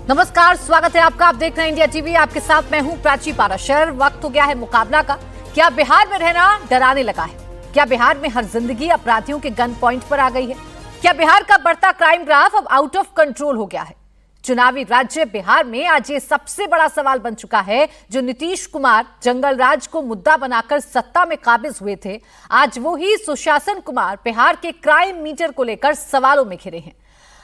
नमस्कार, स्वागत है आपका। आप देख रहे हैं इंडिया टीवी। आपके साथ मैं हूं प्राची पाराशर। वक्त हो गया है मुकाबला का। क्या बिहार में रहना डराने लगा है? क्या बिहार में हर जिंदगी अपराधियों के गन पॉइंट पर आ गई है? क्या बिहार का बढ़ता क्राइम ग्राफ अब आउट ऑफ कंट्रोल हो गया है? चुनावी राज्य बिहार में आज ये सबसे बड़ा सवाल बन चुका है। जो नीतीश कुमार जंगल राज को मुद्दा बनाकर सत्ता में काबिज हुए थे, आज वो ही सुशासन कुमार बिहार के क्राइम मीटर को लेकर सवालों में घिरे हैं।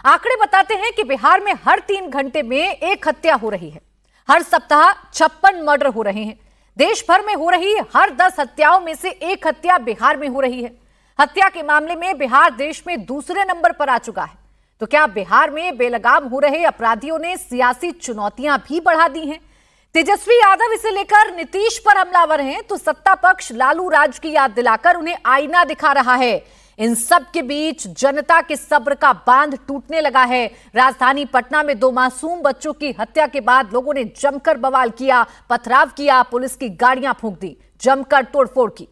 आंकड़े बताते हैं कि बिहार में हर 3 घंटे में एक हत्या हो रही है। हर सप्ताह 56 मर्डर हो रहे हैं। देश भर में हो रही हर 10 हत्याओं में से एक हत्या बिहार में हो रही है। हत्या के मामले में बिहार देश में दूसरे नंबर पर आ चुका है। तो क्या बिहार में बेलगाम हो रहे अपराधियों ने सियासी चुनौतियां भी बढ़ा दी हैं? तेजस्वी यादव इसे लेकर नीतीश पर हमलावर हैं, तो सत्ता पक्ष लालू राज की याद दिलाकर उन्हें आईना दिखा रहा है। इन सब के बीच जनता के सब्र का बांध टूटने लगा है। राजधानी पटना में 2 मासूम बच्चों की हत्या के बाद लोगों ने जमकर बवाल किया, पथराव किया, पुलिस की गाड़ियां फूंक दी, जमकर तोड़फोड़ की।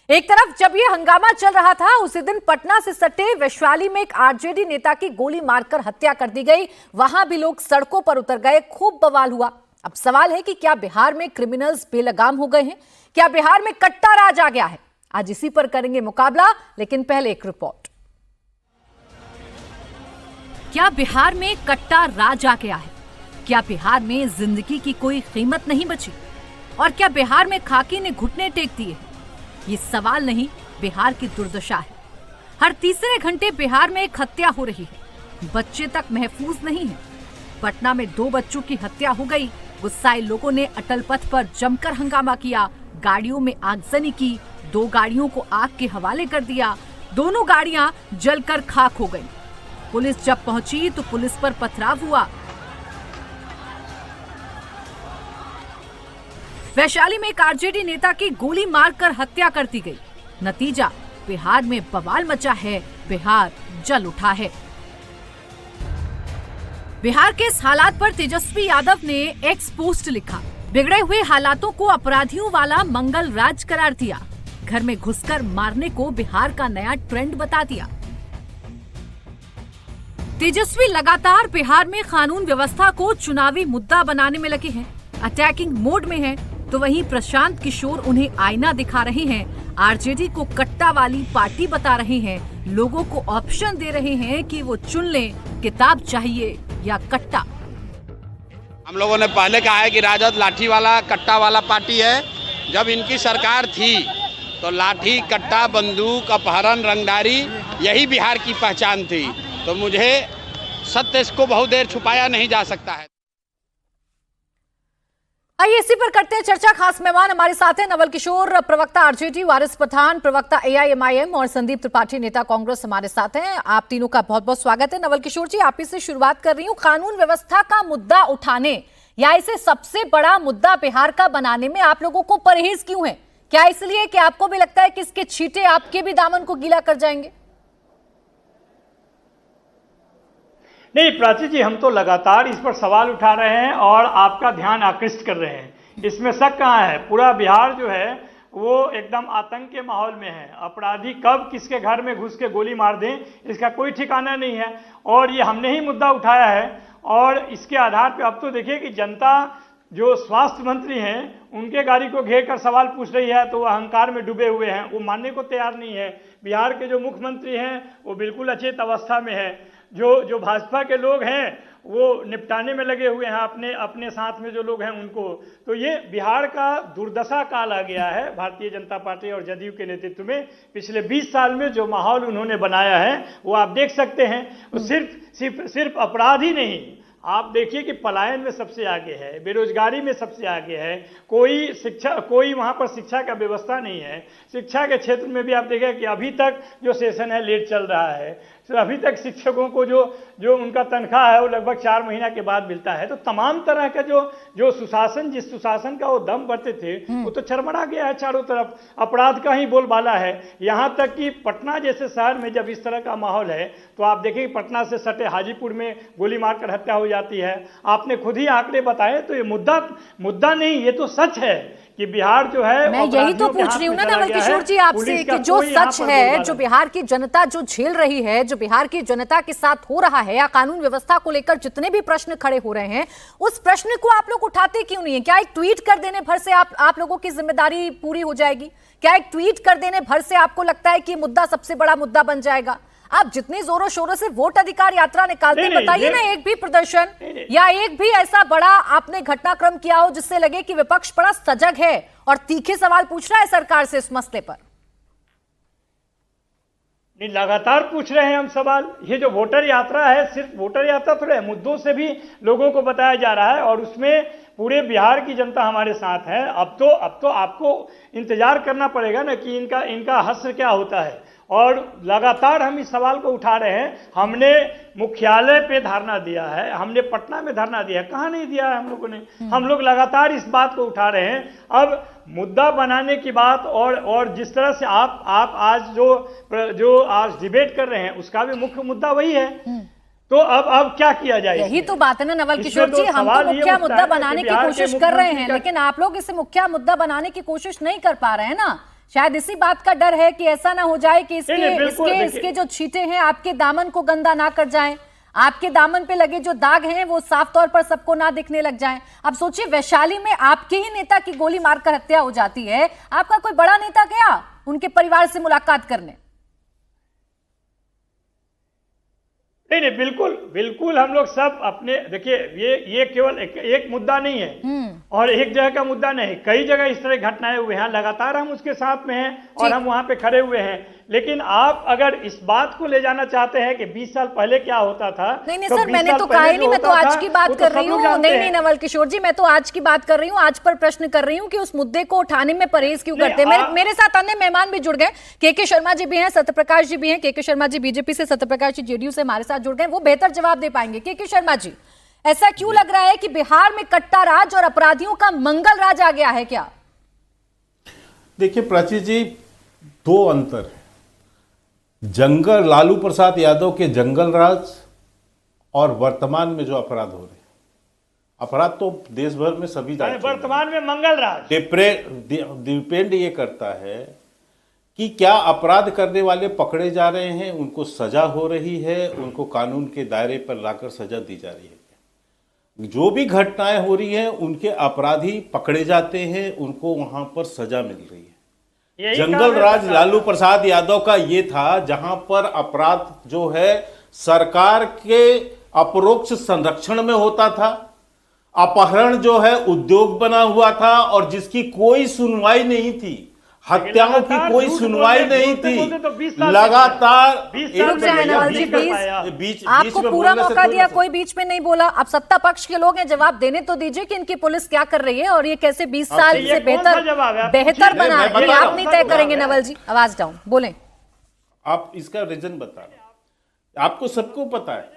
एक तरफ जब यह हंगामा चल रहा था, उसी दिन पटना से सटे वैशाली में एक आरजेडी नेता की गोली मारकर हत्या कर दी गई। वहां भी लोग सड़कों पर उतर गए, खूब बवाल हुआ। अब सवाल है कि क्या बिहार में क्रिमिनल्स बेलगाम हो गए हैं? क्या बिहार में कट्टा राज आ गया है? आज इसी पर करेंगे मुकाबला, लेकिन पहले एक रिपोर्ट। क्या बिहार में कट्टा राज आ गया है? क्या बिहार में जिंदगी की कोई कीमत नहीं बची? और क्या बिहार में खाकी ने घुटने टेक दिए? ये सवाल नहीं, बिहार की दुर्दशा है। हर तीसरे घंटे बिहार में एक हत्या हो रही है। बच्चे तक महफूज नहीं है। पटना में 2 बच्चों की हत्या हो गई। गुस्साए लोगों ने अटल पथ पर जमकर हंगामा किया, गाड़ियों में आगजनी की, 2 गाड़ियों को आग के हवाले कर दिया। दोनों गाड़ियां जलकर खाक हो गईं। पुलिस जब पहुंची तो पुलिस पर पथराव हुआ। वैशाली में एक आरजेडी नेता की गोली मारकर हत्या कर दी गई। नतीजा, बिहार में बवाल मचा है, बिहार जल उठा है। बिहार के इस हालात पर तेजस्वी यादव ने एक्स पोस्ट लिखा। बिगड़े हुए हालातों को अपराधियों वाला मंगल राज करार दिया। घर में घुसकर मारने को बिहार का नया ट्रेंड बता दिया। तेजस्वी लगातार बिहार में कानून व्यवस्था को चुनावी मुद्दा बनाने में लगे हैं, अटैकिंग मोड में हैं, तो वहीं प्रशांत किशोर उन्हें आईना दिखा रहे हैं, आरजेडी को कट्टा वाली पार्टी बता रहे हैं, लोगों को ऑप्शन दे रहे हैं कि वो चुन लें, किताब चाहिए या कट्टा। हम लोगों ने पहले कहा है कि राजद लाठी वाला कट्टा वाला पार्टी है। जब इनकी सरकार थी तो लाठी, कट्टा, बंदूक, अपहरण, रंगदारी यही बिहार की पहचान थी। तो मुझे सत्य इसको बहुत देर छुपाया नहीं जा सकता है। आइए इसी पर करते हैं चर्चा। खास मेहमान हमारे साथ हैं नवल किशोर, प्रवक्ता आरजेडी, वारिस पठान, प्रवक्ता एआईएमआईएम, और संदीप त्रिपाठी, नेता कांग्रेस हमारे साथ हैं। आप तीनों का बहुत बहुत स्वागत है। नवल किशोर जी, आप ही से शुरुआत कर रही हूँ। कानून व्यवस्था का मुद्दा उठाने या इसे सबसे बड़ा मुद्दा बिहार का बनाने में आप लोगों को परहेज क्यों है? क्या इसलिए कि आपको भी लगता है कि इसके छींटे आपके भी दामन को गीला कर जाएंगे? नहीं प्राची जी, हम तो लगातार इस पर सवाल उठा रहे हैं और आपका ध्यान आकृष्ट कर रहे हैं। इसमें शक कहाँ है? पूरा बिहार जो है वो एकदम आतंक के माहौल में है। अपराधी कब किसके घर में घुस के गोली मार दें, इसका कोई ठिकाना नहीं है। और ये हमने ही मुद्दा उठाया है और इसके आधार पर अब तो देखिए कि जनता जो स्वास्थ्य मंत्री हैं उनके गाड़ी को घेर कर सवाल पूछ रही है, तो वो अहंकार में डूबे हुए हैं, वो मानने को तैयार नहीं है। बिहार के जो मुख्यमंत्री हैं वो बिल्कुल अचेत अवस्था में है। जो भाजपा के लोग हैं वो निपटाने में लगे हुए हैं अपने साथ में जो लोग हैं उनको। तो ये बिहार का दुर्दशा काल आ गया है भारतीय जनता पार्टी और जदयू के नेतृत्व में। पिछले 20 साल में जो माहौल उन्होंने बनाया है वो आप देख सकते हैं। वो सिर्फ अपराध ही नहीं, आप देखिए कि पलायन में सबसे आगे है, बेरोजगारी में सबसे आगे है। कोई वहाँ पर शिक्षा का व्यवस्था नहीं है। शिक्षा के क्षेत्र में भी आप देखें कि अभी तक जो सेशन है लेट चल रहा है। तो अभी तक शिक्षकों को जो उनका तनख्वाह है वो लगभग 4 महीना के बाद मिलता है। तो तमाम तरह का जो सुशासन, जिस सुशासन का वो दम भरते थे वो तो चरमरा गया है चारों तरफ। अपराध का ही बोलबाला है। यहाँ तक कि पटना जैसे शहर में जब इस तरह का माहौल है तो आप देखें कि पटना से सटे हाजीपुर में गोली मारकर हत्या हो जाती है। आपने खुद ही आंकड़े बताए, तो ये मुद्दा नहीं, ये तो सच है कि बिहार जो है मैं यही तो पूछ रही हूँ ना नवल किशोर जी आपसे कि जो सच है, जो बिहार की जनता जो झेल रही है, जो बिहार की जनता के साथ हो रहा है, या कानून व्यवस्था को लेकर जितने भी प्रश्न खड़े हो रहे हैं, उस प्रश्न को आप लोग उठाते क्यों नहीं है? क्या एक ट्वीट कर देने भर से आप लोगों की जिम्मेदारी पूरी हो जाएगी? क्या एक ट्वीट कर देने भर से आपको लगता है कि मुद्दा सबसे बड़ा मुद्दा बन जाएगा? आप जितने जोरों शोरों से वोट अधिकार यात्रा निकालते हैं, बताइए ना एक भी प्रदर्शन या एक भी ऐसा बड़ा आपने घटनाक्रम किया हो जिससे लगे कि विपक्ष बड़ा सजग है और तीखे सवाल पूछ रहा है सरकार से इस मसले पर। नहीं, लगातार पूछ रहे हैं हम सवाल। ये जो वोटर यात्रा है, सिर्फ वोटर यात्रा थोड़ा है, मुद्दों से भी लोगों को बताया जा रहा है और उसमें पूरे बिहार की जनता हमारे साथ है। अब तो आपको इंतजार करना पड़ेगा ना कि इनका हश्र क्या होता है। और लगातार हम इस सवाल को उठा रहे हैं। हमने मुख्यालय पे धरना दिया है, हमने पटना में धरना दिया है, कहाँ नहीं दिया है हम लोगों ने। हम लोग लगातार इस बात को उठा रहे हैं। अब मुद्दा बनाने की बात और जिस तरह से आप आज जो आज डिबेट कर रहे हैं उसका भी मुख्य मुद्दा वही है। तो अब क्या किया जाए? यही तो बात है ना नवल किशोर जी, हम तो मुख्य मुद्दा बनाने की कोशिश कर रहे हैं, लेकिन आप लोग इसे मुख्य मुद्दा बनाने की कोशिश नहीं कर पा रहे हैं ना। शायद इसी बात का डर है कि ऐसा ना हो जाए कि इसके जो छींटे हैं आपके दामन को गंदा ना कर जाएं, आपके दामन पे लगे जो दाग हैं वो साफ तौर पर सबको ना दिखने लग जाएं। अब सोचिए, वैशाली में आपके ही नेता की गोली मारकर हत्या हो जाती है, आपका कोई बड़ा नेता गया उनके परिवार से मुलाकात करने? नहीं, बिल्कुल हम लोग सब अपने, देखिए ये केवल एक मुद्दा नहीं है और एक जगह का मुद्दा नहीं, कई जगह इस तरह घटनाएं हुए हैं। लगातार हम उसके साथ में हैं और हम वहां पे खड़े हुए हैं। लेकिन आप अगर इस बात को ले जाना चाहते हैं कि 20 साल पहले क्या होता था, नहीं सर, मैंने तो कहा ही नहीं, मैं तो आज की बात कर रही हूँ। नहीं नवल किशोर जी, मैं तो आज की बात कर रही हूँ, आज पर प्रश्न कर रही हूँ कि उस मुद्दे को उठाने में परहेज क्यों करते हैं। मेरे साथ अन्य मेहमान भी जुड़ गए, के शर्मा जी भी हैं, सत्यप्रकाश जी भी हैं। के शर्मा जी बीजेपी से, सत्यप्रकाश जी जेडीयू से हमारे साथ जुड़ गए, वो बेहतर जवाब दे पाएंगे। के शर्मा जी, ऐसा क्यों लग रहा है कि बिहार में कट्टा राज और अपराधियों का मंगल राज आ गया है क्या? देखिए प्राची जी, दो अंतर है। लालू प्रसाद यादव के जंगल राज और वर्तमान में जो अपराध हो रहे हैं, अपराध तो देश भर में सभी वर्तमान में मंगल राज डिपेंड ये करता है कि क्या अपराध करने वाले पकड़े जा रहे हैं, उनको सजा हो रही है, उनको कानून के दायरे पर लाकर सजा दी जा रही है। जो भी घटनाएं हो रही हैं उनके अपराधी पकड़े जाते हैं, उनको वहां पर सजा मिल रही है। जंगल राज लालू प्रसाद यादव का ये था, जहां पर अपराध जो है सरकार के अपरोक्ष संरक्षण में होता था, अपहरण जो है उद्योग बना हुआ था और जिसकी कोई सुनवाई नहीं थी, हत्याओं की कोई सुनवाई नहीं थी। लगातार आपको पूरा मौका दिया, कोई बीच में नहीं बोला। अब सत्ता पक्ष के लोग हैं, जवाब देने तो दीजिए कि इनकी पुलिस क्या कर रही है और ये कैसे 20 साल से बेहतर बना है। आप नहीं तय करेंगे नवल जी, आवाज डाउन, बोलें। आप इसका रीजन बता रहे, आपको सबको पता है,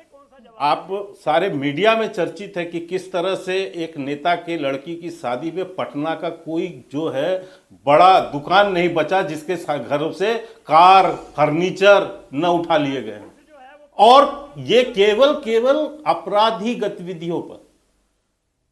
आप सारे मीडिया में चर्चित है कि किस तरह से एक नेता के लड़की की शादी में पटना का कोई जो है बड़ा दुकान नहीं बचा जिसके घरों से कार फर्नीचर न उठा लिए गए, और ये केवल अपराधी गतिविधियों पर।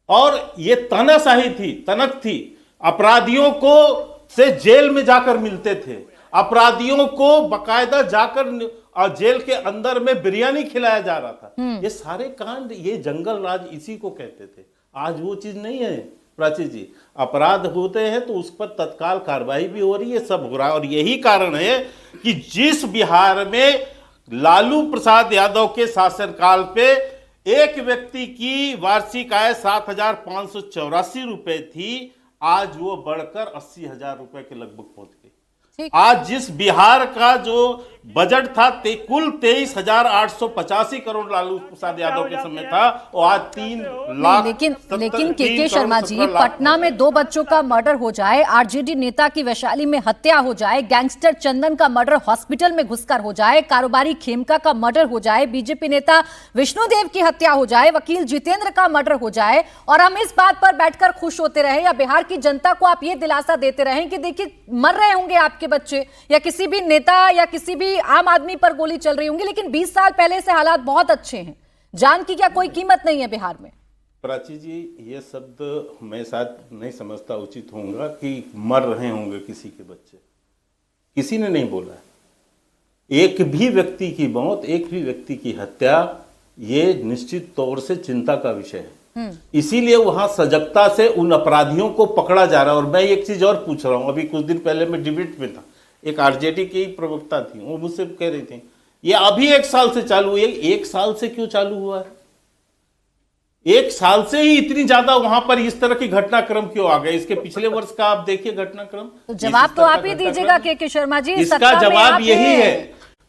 और ये तानाशाही थी, तनक थी। अपराधियों को से जेल में जाकर मिलते थे, अपराधियों को बकायदा जाकर और जेल के अंदर में बिरयानी खिलाया जा रहा था। ये सारे कांड, ये जंगल राज इसी को कहते थे। आज वो चीज नहीं है प्राची जी। अपराध होते हैं तो उस पर तत्काल कार्रवाई भी हो रही है, सब हो रहा है। और यही कारण है कि जिस बिहार में लालू प्रसाद यादव के शासनकाल पे एक व्यक्ति की वार्षिक आय 7,584 रुपए थी, आज वो बढ़कर 80,000 रुपए के लगभग पहुंच गई। आज जिस बिहार का जो बजट था कुल 23,885 करोड़ लालू प्रसाद यादव के समय था, और आज 3 लाख। लेकिन के शर्मा जी, पटना में 2 बच्चों का मर्डर हो जाए, आरजेडी नेता की वैशाली में हत्या हो जाए, गैंगस्टर चंदन का मर्डर हॉस्पिटल में घुसकर हो जाए, कारोबारी खेमका का मर्डर हो जाए, बीजेपी नेता विष्णुदेव की हत्या हो जाए, वकील जितेंद्र का मर्डर हो जाए, और हम इस बात पर बैठकर खुश होते रहे, या बिहार की जनता को आप ये दिलासा देते रहे कि देखिए मर रहे होंगे आपके बच्चे, या किसी भी नेता या किसी भी आम आदमी पर गोली चल रही होंगी, लेकिन 20 साल पहले से हालात बहुत अच्छे हैं, जान की क्या कोई कीमत नहीं है बिहार में। प्राची जी, ये शब्द मैं शायद नहीं समझता उचित होगा कि मर रहे होंगे किसी के बच्चे। किसी ने नहीं बोला है। एक भी व्यक्ति की मौत, एक भी व्यक्ति की हत्या, ये निश्चित तौर से चिंता का विषय है। इसीलिए वहां सजगता से उन अपराधियों को पकड़ा जा रहा है। और मैं एक चीज और पूछ रहा हूं, अभी कुछ दिन पहले मैं डिबेट में था, एक आरजेडी की प्रवक्ता थी, वो मुझसे कह रही थी ये अभी 1 साल से चालू है। 1 साल से क्यों चालू हुआ है? 1 साल से ही इतनी ज्यादा वहां पर इस तरह की घटनाक्रम क्यों आ गए? इसके पिछले वर्ष का आप देखिए घटनाक्रम। तो जवाब तो आप ही दीजिएगा के शर्मा जी। इसका जवाब यही है,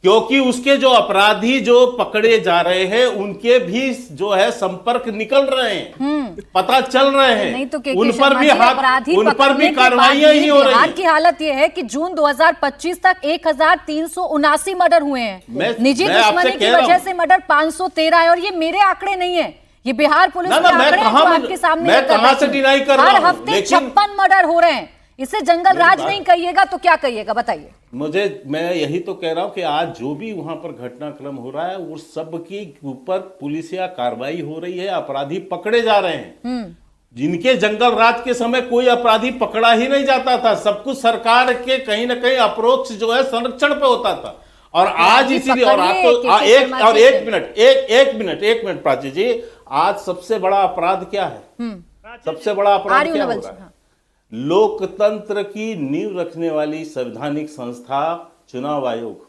क्योंकि उसके जो अपराधी जो पकड़े जा रहे हैं उनके भी जो है संपर्क निकल रहे हैं, पता चल रहे हैं। नहीं तो उन पर भी हाथ, उन पर भी कार्रवाइयां ही हो रही बिहार है। की हालत यह है कि जून 2025 तक 1379 मर्डर हुए हैं। निजी दुश्मनी की वजह से मर्डर 513 है। और ये मेरे आंकड़े नहीं है, ये बिहार पुलिस के आंकड़े हैं जो आपके सामने। मैं कहां से डिनाई कर रहा हूं? हर हफ्ते 56 मर्डर हो रहे हैं। इसे जंगल राज नहीं कहिएगा तो क्या कहिएगा, बताइए। मैं यही तो कह रहा हूं कि आज जो भी वहां पर घटनाक्रम हो रहा है वो सब के ऊपर पुलिस या कार्रवाई हो रही है, अपराधी पकड़े जा रहे हैं। जिनके जंगल राज के समय कोई अपराधी पकड़ा ही नहीं जाता था, सब कुछ सरकार के कहीं ना कहीं अप्रोच जो है संरक्षण पे होता था। और आज इसीलिए, और आप तो एक मिनट प्राची जी, आज सबसे बड़ा अपराध क्या है? सबसे बड़ा अपराध क्या हो रहा है? लोकतंत्र की नींव रखने वाली संवैधानिक संस्था चुनाव आयोग।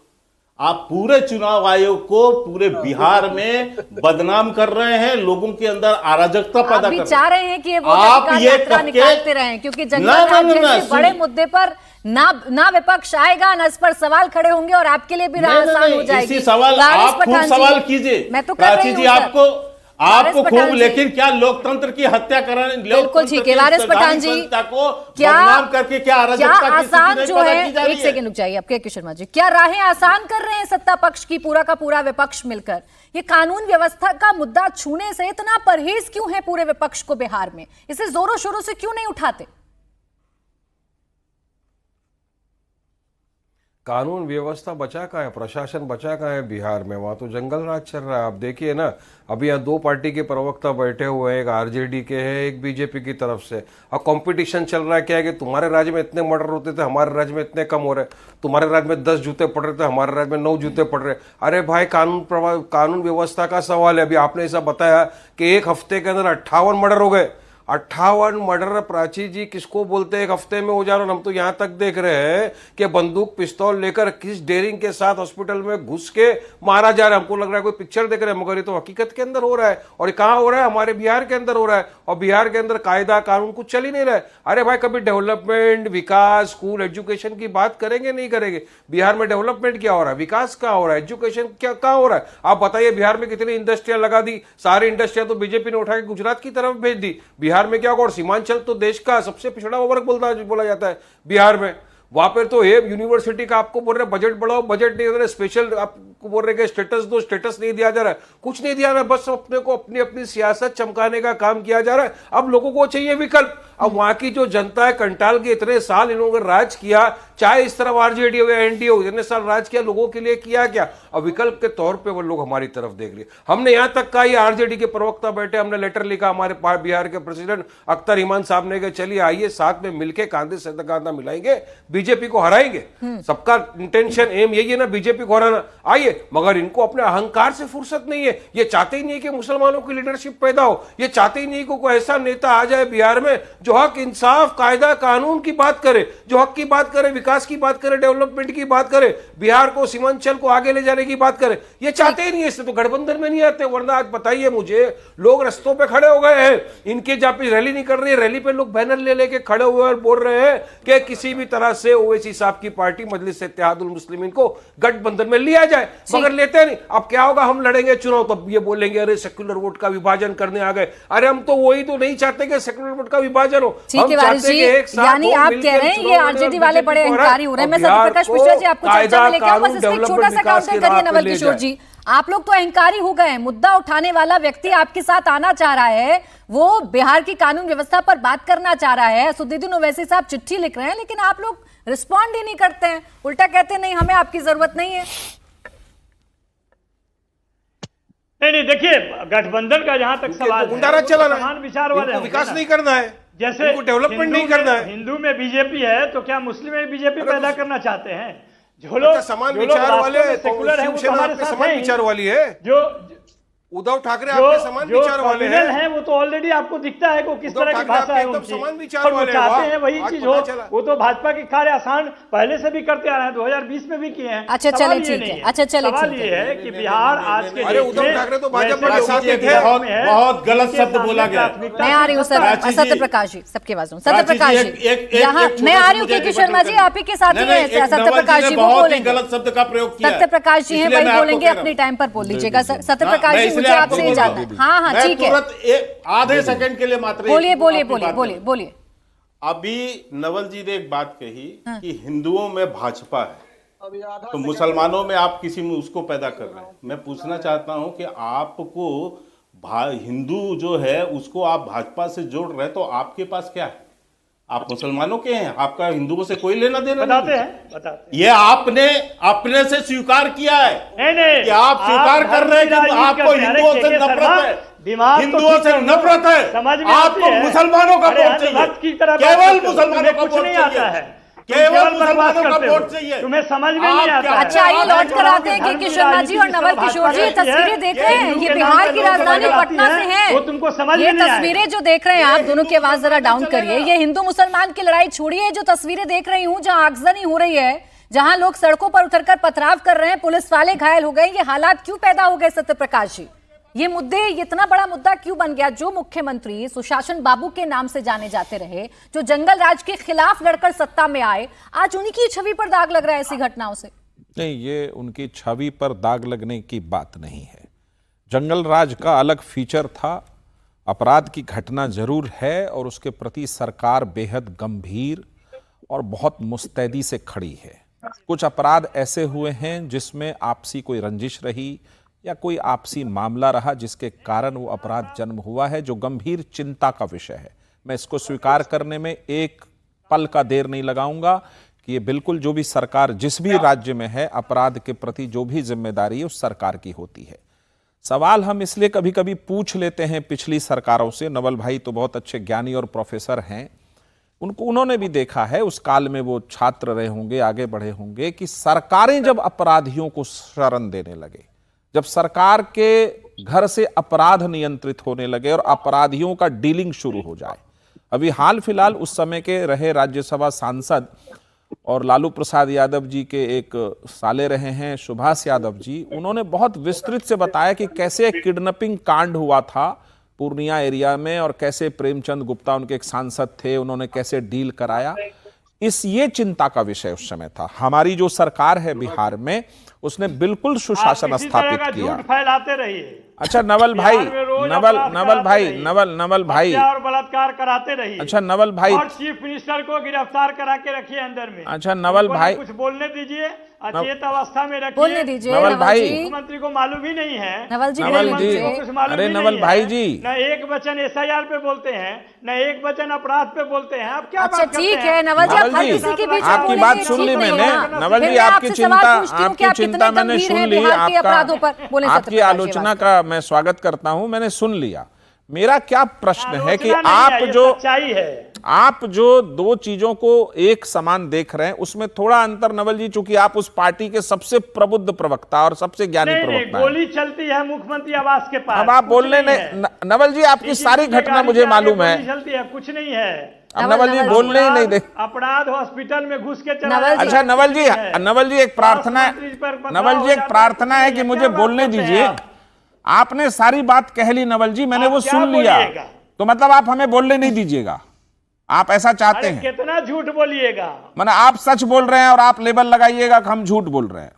आप पूरे चुनाव आयोग को पूरे बिहार में बदनाम कर रहे हैं, लोगों के अंदर अराजकता पैदा कर रहे हैं। चाह रहे हैं कि ये आप ये निकालते रहें, क्योंकि जंगल राज जैसे बड़े मुद्दे पर ना विपक्ष आएगा, ना इस पर सवाल खड़े होंगे और आपके लिए भी राह आसान हो जाएगी। इसी सवाल आप खूब सवाल कीजिए। मैं तो प्राची जी आपको खूब, लेकिन क्या लोकतंत्र की हत्या कराने, बिल्कुल ठीक है वारिस पठान जी, को बदनाम करके क्या आसान जो है, एक सेकंड रुक जाइए आपके शर्मा जी, क्या राहें आसान कर रहे हैं सत्ता पक्ष की, पूरा का पूरा विपक्ष मिलकर? ये कानून व्यवस्था का मुद्दा छूने से इतना परहेज क्यों है पूरे विपक्ष को बिहार में? इसे जोरों शोरों से क्यों नहीं उठाते? कानून व्यवस्था बचा कहाँ है, प्रशासन बचा कहाँ है बिहार में? वहाँ तो जंगल राज चल रहा है। आप देखिए ना, अभी यहाँ 2 पार्टी के प्रवक्ता बैठे हुए हैं, एक आरजेडी के हैं, एक बीजेपी की तरफ से। और कंपटीशन चल रहा है क्या है कि तुम्हारे राज्य में इतने मर्डर होते थे, हमारे राज्य में इतने कम हो रहे, तुम्हारे राज्य में 10 जूते पड़ रहे थे, हमारे राज्य में 9 जूते पड़ रहे। अरे भाई, कानून व्यवस्था का सवाल है। अभी आपने ऐसा बताया कि 1 हफ्ते के अंदर 58 मर्डर हो गए। 58 मर्डर प्राची जी किसको बोलते हैं 1 हफ्ते में हो जा रहा? हम तो यहां तक देख रहे हैं कि बंदूक पिस्तौल लेकर किस डेयरिंग के साथ हॉस्पिटल में घुस के मारा जा रहा है। हमको लग रहा है कोई पिक्चर देख रहे हैं, मगर ये तो हकीकत के अंदर हो रहा है। और ये कहां हो रहा है? हमारे बिहार के अंदर हो रहा है। और बिहार के अंदर कायदा कानून कुछ चल ही नहीं रहा है। अरे भाई, कभी डेवलपमेंट, विकास, स्कूल, एजुकेशन की बात करेंगे नहीं करेंगे? बिहार में डेवलपमेंट क्या हो रहा है, विकास क्या हो रहा है, एजुकेशन क्या कहां हो रहा है? आप बताइए, बिहार में कितनी इंडस्ट्रियां लगा दी? सारी इंडस्ट्रियां तो बीजेपी ने उठा के गुजरात की तरफ भेज दी। बिहार में क्या होगा? और सीमांचल तो देश का सबसे पिछड़ा वर्ग बोला जाता है बिहार में। वहां पर तो यूनिवर्सिटी का आपको बोल रहे बजट बढ़ाओ, बजट नहीं दे रहे, स्पेशल आपको बोल रहे स्टेटस दो, स्टेटस नहीं दिया जा रहा है, कुछ नहीं दिया जा रहा है। बस अपने को अपनी सियासत चमकाने का काम किया जा रहा है। अब लोगों को चाहिए विकल्प। अब वहां की जो जनता है, कंटाल के इतने साल इन्होंने राज किया, चाहे इस तरफ आरजेडी हो या एनडीए हो, इतने साल राज किया, लोगों के लिए किया क्या? अब विकल्प के तौर पे वो लोग हमारी तरफ देख रहे। हमने यहां तक कहा, ये आरजेडी के प्रवक्ता बैठे, हमने लेटर लिखा हमारे बिहार के प्रेसिडेंट अख्तर ईमान साहब ने, चलिए आइए साथ में मिलकर कांधे से कांधा मिलाएंगे, बीजेपी को हराएंगे। सबका इंटेंशन एम यही है ना, बीजेपी को हराना। आइए, मगर इनको अपने अहंकार से फुर्सत नहीं है। ये चाहते ही नहीं कि मुसलमानों की लीडरशिप पैदा हो। ये चाहते ही नहीं कि कोई ऐसा नेता आ जाए बिहार में जो हक, इंसाफ, कायदा कानून की बात करे, जो हक की बात करे, विकास की बात करे, डेवलपमेंट की बात करे, बिहार को, सीमांचल को आगे ले जाने की बात करे। ये चाहते ही नहीं है। इससे तो गठबंधन में नहीं आते। वरना आज बताइए मुझे, लोग रस्तों पे खड़े हो गए हैं, इनके जहां पे रैली नहीं कर रही है, रैली पे लोग बैनर ले लेके खड़े हुए और बोल रहे हैं कि किसी भी तरह से ओवैसी साहब की पार्टी मजलिस इत्तेहादुल मुस्लिमीन को गठबंधन में लिया जाए, मगर लेते नहीं। अब क्या होगा? हम लड़ेंगे चुनाव, तब ये बोलेंगे अरे सेक्युलर वोट का विभाजन करने आ गए। अरे हम तो वही तो नहीं चाहते कि सेक्युलर वोट का विभाजन हो। हम चाहते हैं एक साथ, यानी आप कह रहे हैं ये आरजेडी वाले बड़े अहंकारी हो रहे हैं। मैं सत्यप्रकाश मिश्रा जी आपको चर्चा में लेके आऊं, बस इसमें छोटा सा काउंटर करिए नवल किशोर जी। आप लोग तो अहंकारी हो गए। मुद्दा उठाने वाला व्यक्ति आपके साथ आना चाह रहा है, वो बिहार की कानून व्यवस्था पर बात करना चाह रहा है, असदुद्दीन ओवैसी साहब चिट्ठी लिख रहे हैं, लेकिन आप लोग रिस्पॉन्ड ही नहीं करते हैं, उल्टा कहते हैं नहीं हमें आपकी जरूरत नहीं है। नहीं देखिए, गठबंधन का जहां तक सवाल है, गुंडाराज चलाना है, समान विचार वाले इनको होंगे विकास ना। नहीं करना है, जैसे इनको डेवलपमेंट नहीं करना है। हिंदू में बीजेपी है तो क्या मुस्लिम में बीजेपी पैदा करना चाहते हैं? जो लोग अच्छा, समान जो लोग विचार वास्तव वाले में सेकुलर है वो तो शिवसेना हमारे आपके साथ समान हैं। विचार वाली है, जो उद्धव ठाकरे जो आपके समान विचार वाले कम्युनल हैं। है वो तो ऑलरेडी आपको दिखता है कि किस उद्धव तरह की ठाकरे भाषा है आपके एकदम उनकी। समान विचार और वो वाले हैं, चाहते वाह, हैं वही आज चीज पता हो। चला। वो तो भाजपा के कार्य आसान पहले से भी करते आ रहे हैं, 2020 में भी किए हैं। अच्छा, सवाल चले ये ठीक नहीं है। अच्छा, चले सवाल ठीक ये है कि बिहार आज के अरे डेट उद्धव में ठाकरे तो भाजपा वैसे में जो साथ कि थे। बहुत गलत शब्द बोला गया। मैं आ रही हूँ सर, प्राची जी, सत्य प्रकाश जी, सबके आवाज प्राची सत्य जी, प्रकाश एक- जी, एक- यहाँ एक छोटा मैं सा आ रही हूँ मुझे कि शर्मा जी रिबटन आप ही के साथ ही नहीं, हैं, एक सत्य नवल जी प्रकाश ने जी वो बहुत ही बोलेंगे। गलत शब्द का प्रयोग किया है। सत्य प्रकाश जी हैं, इसलिए वही मैं आपको बोलेंगे, कह रहा अपनी हूं। टाइम पर बोल लीजिएगा सर। सत्य हाँ, प्रकाश मैं जी इसलिए मुझे आपको आपसे ये बोल रहा जानना है। हूं। हाँ हाँ मैं ठीक है, तुरंत आधे सेकंड के लिए मात्र बोलिए बोलिए आपकी बोलिए बात बोलिए करूं। बोलिए। अभी नवल जी ने एक बात कही कि हिंदुओं में भाजपा है तो मुसलमानों में आप किसी में उसको पैदा कर रहे हैं। मैं पूछना चाहता हूं कि आपको हिंदू जो है उसको आप भाजपा से जोड़ रहे हैं तो आपके पास क्या है? आप मुसलमानों के हैं, आपका हिंदुओं से कोई लेना देना बताते नहीं। हैं, बताते ये आपने अपने से स्वीकार किया है नहीं कि आप स्वीकार कर रहे हैं कि आपको हिंदुओं से नफरत है, हिंदुओं से नफरत है, समझ में आपको मुसलमानों का वोट चाहिए, केवल मुसलमानों का कुछ वोट नहीं आता है, चाहिए, केवल मुसलमानों का वोट चाहिए। तुम्हें समझ में नहीं आप आता क्या- है। अच्छा, ये लौट कर आते हैं कि धर्म की शर्मा जी और राजनीति नवल जिस किशोर जी ये भाजपा तस्वीरें की देख है, रहे हैं, हिंदू ये के नाम बिहार पर की लोग राजधानी लगाती पटना से हैं, वो तुमको समझ है। ये में नहीं आएगा। तस्वीरें जो देख रहे हैं आप, दोनों की आवाज जरा डाउन करिए। ये हिंदू मुसलमान की लड़ाई छोड़िए, जो तस्वीरें देख रही हूँ जहाँ आगजनी हो रही है, जहाँ लोग सड़कों पर उतरकर पथराव कर रहे हैं, पुलिस वाले घायल हो गए, ये हालात क्यों पैदा हो गए सत्य प्रकाश जी? ये मुद्दे, इतना बड़ा मुद्दा क्यों बन गया? जो मुख्यमंत्री सुशासन बाबू के नाम से जाने जाते रहे, जो जंगल राज के खिलाफ लड़कर सत्ता में आए, आज उन्हीं की छवि पर दाग लग रहा है ऐसी घटनाओं से। नहीं, ये उनकी छवि पर दाग लगने की बात नहीं है। जंगल राज का अलग फीचर था, अपराध की घटना जरूर है और उसके प्रति सरकार बेहद गंभीर और बहुत मुस्तैदी से खड़ी है। कुछ अपराध ऐसे हुए हैं जिसमें आपसी कोई रंजिश रही या कोई आपसी मामला रहा जिसके कारण वो अपराध जन्म हुआ है, जो गंभीर चिंता का विषय है। मैं इसको स्वीकार करने में एक पल का देर नहीं लगाऊंगा कि ये बिल्कुल जो भी सरकार जिस भी राज्य में है, अपराध के प्रति जो भी जिम्मेदारी है उस सरकार की होती है। सवाल हम इसलिए कभी कभी पूछ लेते हैं पिछली सरकारों से। नवल भाई तो बहुत अच्छे ज्ञानी और प्रोफेसर हैं, उन्होंने भी देखा है, उस काल में वो छात्र रहे होंगे, आगे बढ़े होंगे, कि सरकारें जब अपराधियों को शरण देने लगे, जब सरकार के घर से अपराध नियंत्रित होने लगे और अपराधियों का डीलिंग शुरू हो जाए। अभी हाल फिलहाल उस समय के रहे राज्यसभा सांसद और लालू प्रसाद यादव जी के एक साले रहे हैं सुभाष यादव जी, उन्होंने बहुत विस्तृत से बताया कि कैसे एक किडनैपिंग कांड हुआ था पूर्णिया एरिया में और कैसे प्रेमचंद गुप्ता उनके एक सांसद थे, उन्होंने कैसे डील कराया। ये चिंता का विषय उस समय था। हमारी जो सरकार है बिहार में, उसने बिल्कुल सुशासन स्थापित किया। फैलाते रहिए। अच्छा नवल भाई, नवल भाई और बलात्कार कराते रहिए। अच्छा नवल भाई, और चीफ मिनिस्टर को गिरफ्तार करा के रखिए अंदर में। अच्छा नवल भाई, कुछ बोलने दीजिए, अचेत अवस्था में रखिए। बोलने दीजिए नवल भाई। मुख्यमंत्री को मालूम ही नहीं है। नवल जी, नवल जी, अरे नवल भाई जी, न एक वचन SIR पे बोलते हैं, न एक वचन अपराध पे बोलते हैं। आप क्या अच्छा बात करते ठीक हैं? है नवल जी, आप नवल हर जी, किसी के बीच में आपकी बोलेंगे, बात सुन ठीक ली नहीं मैंने। है ना। नवल फिर जी, मैं आपकी आपसे सवाल चिंता, पूछती हूँ कि आपकी आप कितने चिंता मैंने गंभीर सुन हैं ली। बिहार के अपराधों पर। बोले सत्य आपकी प्रकाश जी, आलोचना का मैं स्वागत करता हूं, मैंने सुन लिया। मेरा क्या प्रश्न है कि आलोचना नहीं है, ये सच्चाई है। आप जो दो चीजों को एक समान देख रहे हैं, उसमें थोड़ा अंतर नवल जी, चूंकि आप उस पार्टी के सबसे प्रबुद्ध प्रवक्ता और सबसे ज्ञानी नहीं, प्रवक्ता हैं। गोली चलती है मुख्यमंत्री आवास के पास। अब आप कुछ बोलने नहीं नहीं, है। नवल जी आपकी किसी सारी की घटना गाड़ी मुझे के आगे मालूम है। गोली चलती है, कुछ नहीं है। अब नवल जी बोलने ही नहीं दे। अपराध हॉस्पिटल में घुस के चला नवल जाता है, अच्छा नवल जी, कुछ नहीं है। नवल जी एक प्रार्थना है, मुख्यमंत्री पर पथराव नवल हो जी एक जाता है, प्रार्थना है कुछ कि नहीं मुझे क्या बोलने बात करते हैं दीजिए। आप? आपने सारी बात कह ली नवल जी, मैंने आप वो क्या सुन लिया, बोलिएगा? तो मतलब आप हमें बोलने नहीं दीजिएगा, आप ऐसा चाहते अरे हैं? कितना झूठ बोलिएगा। माने आप सच बोल रहे हैं और आप लेबल लगाइएगा कि हम झूठ बोल रहे हैं।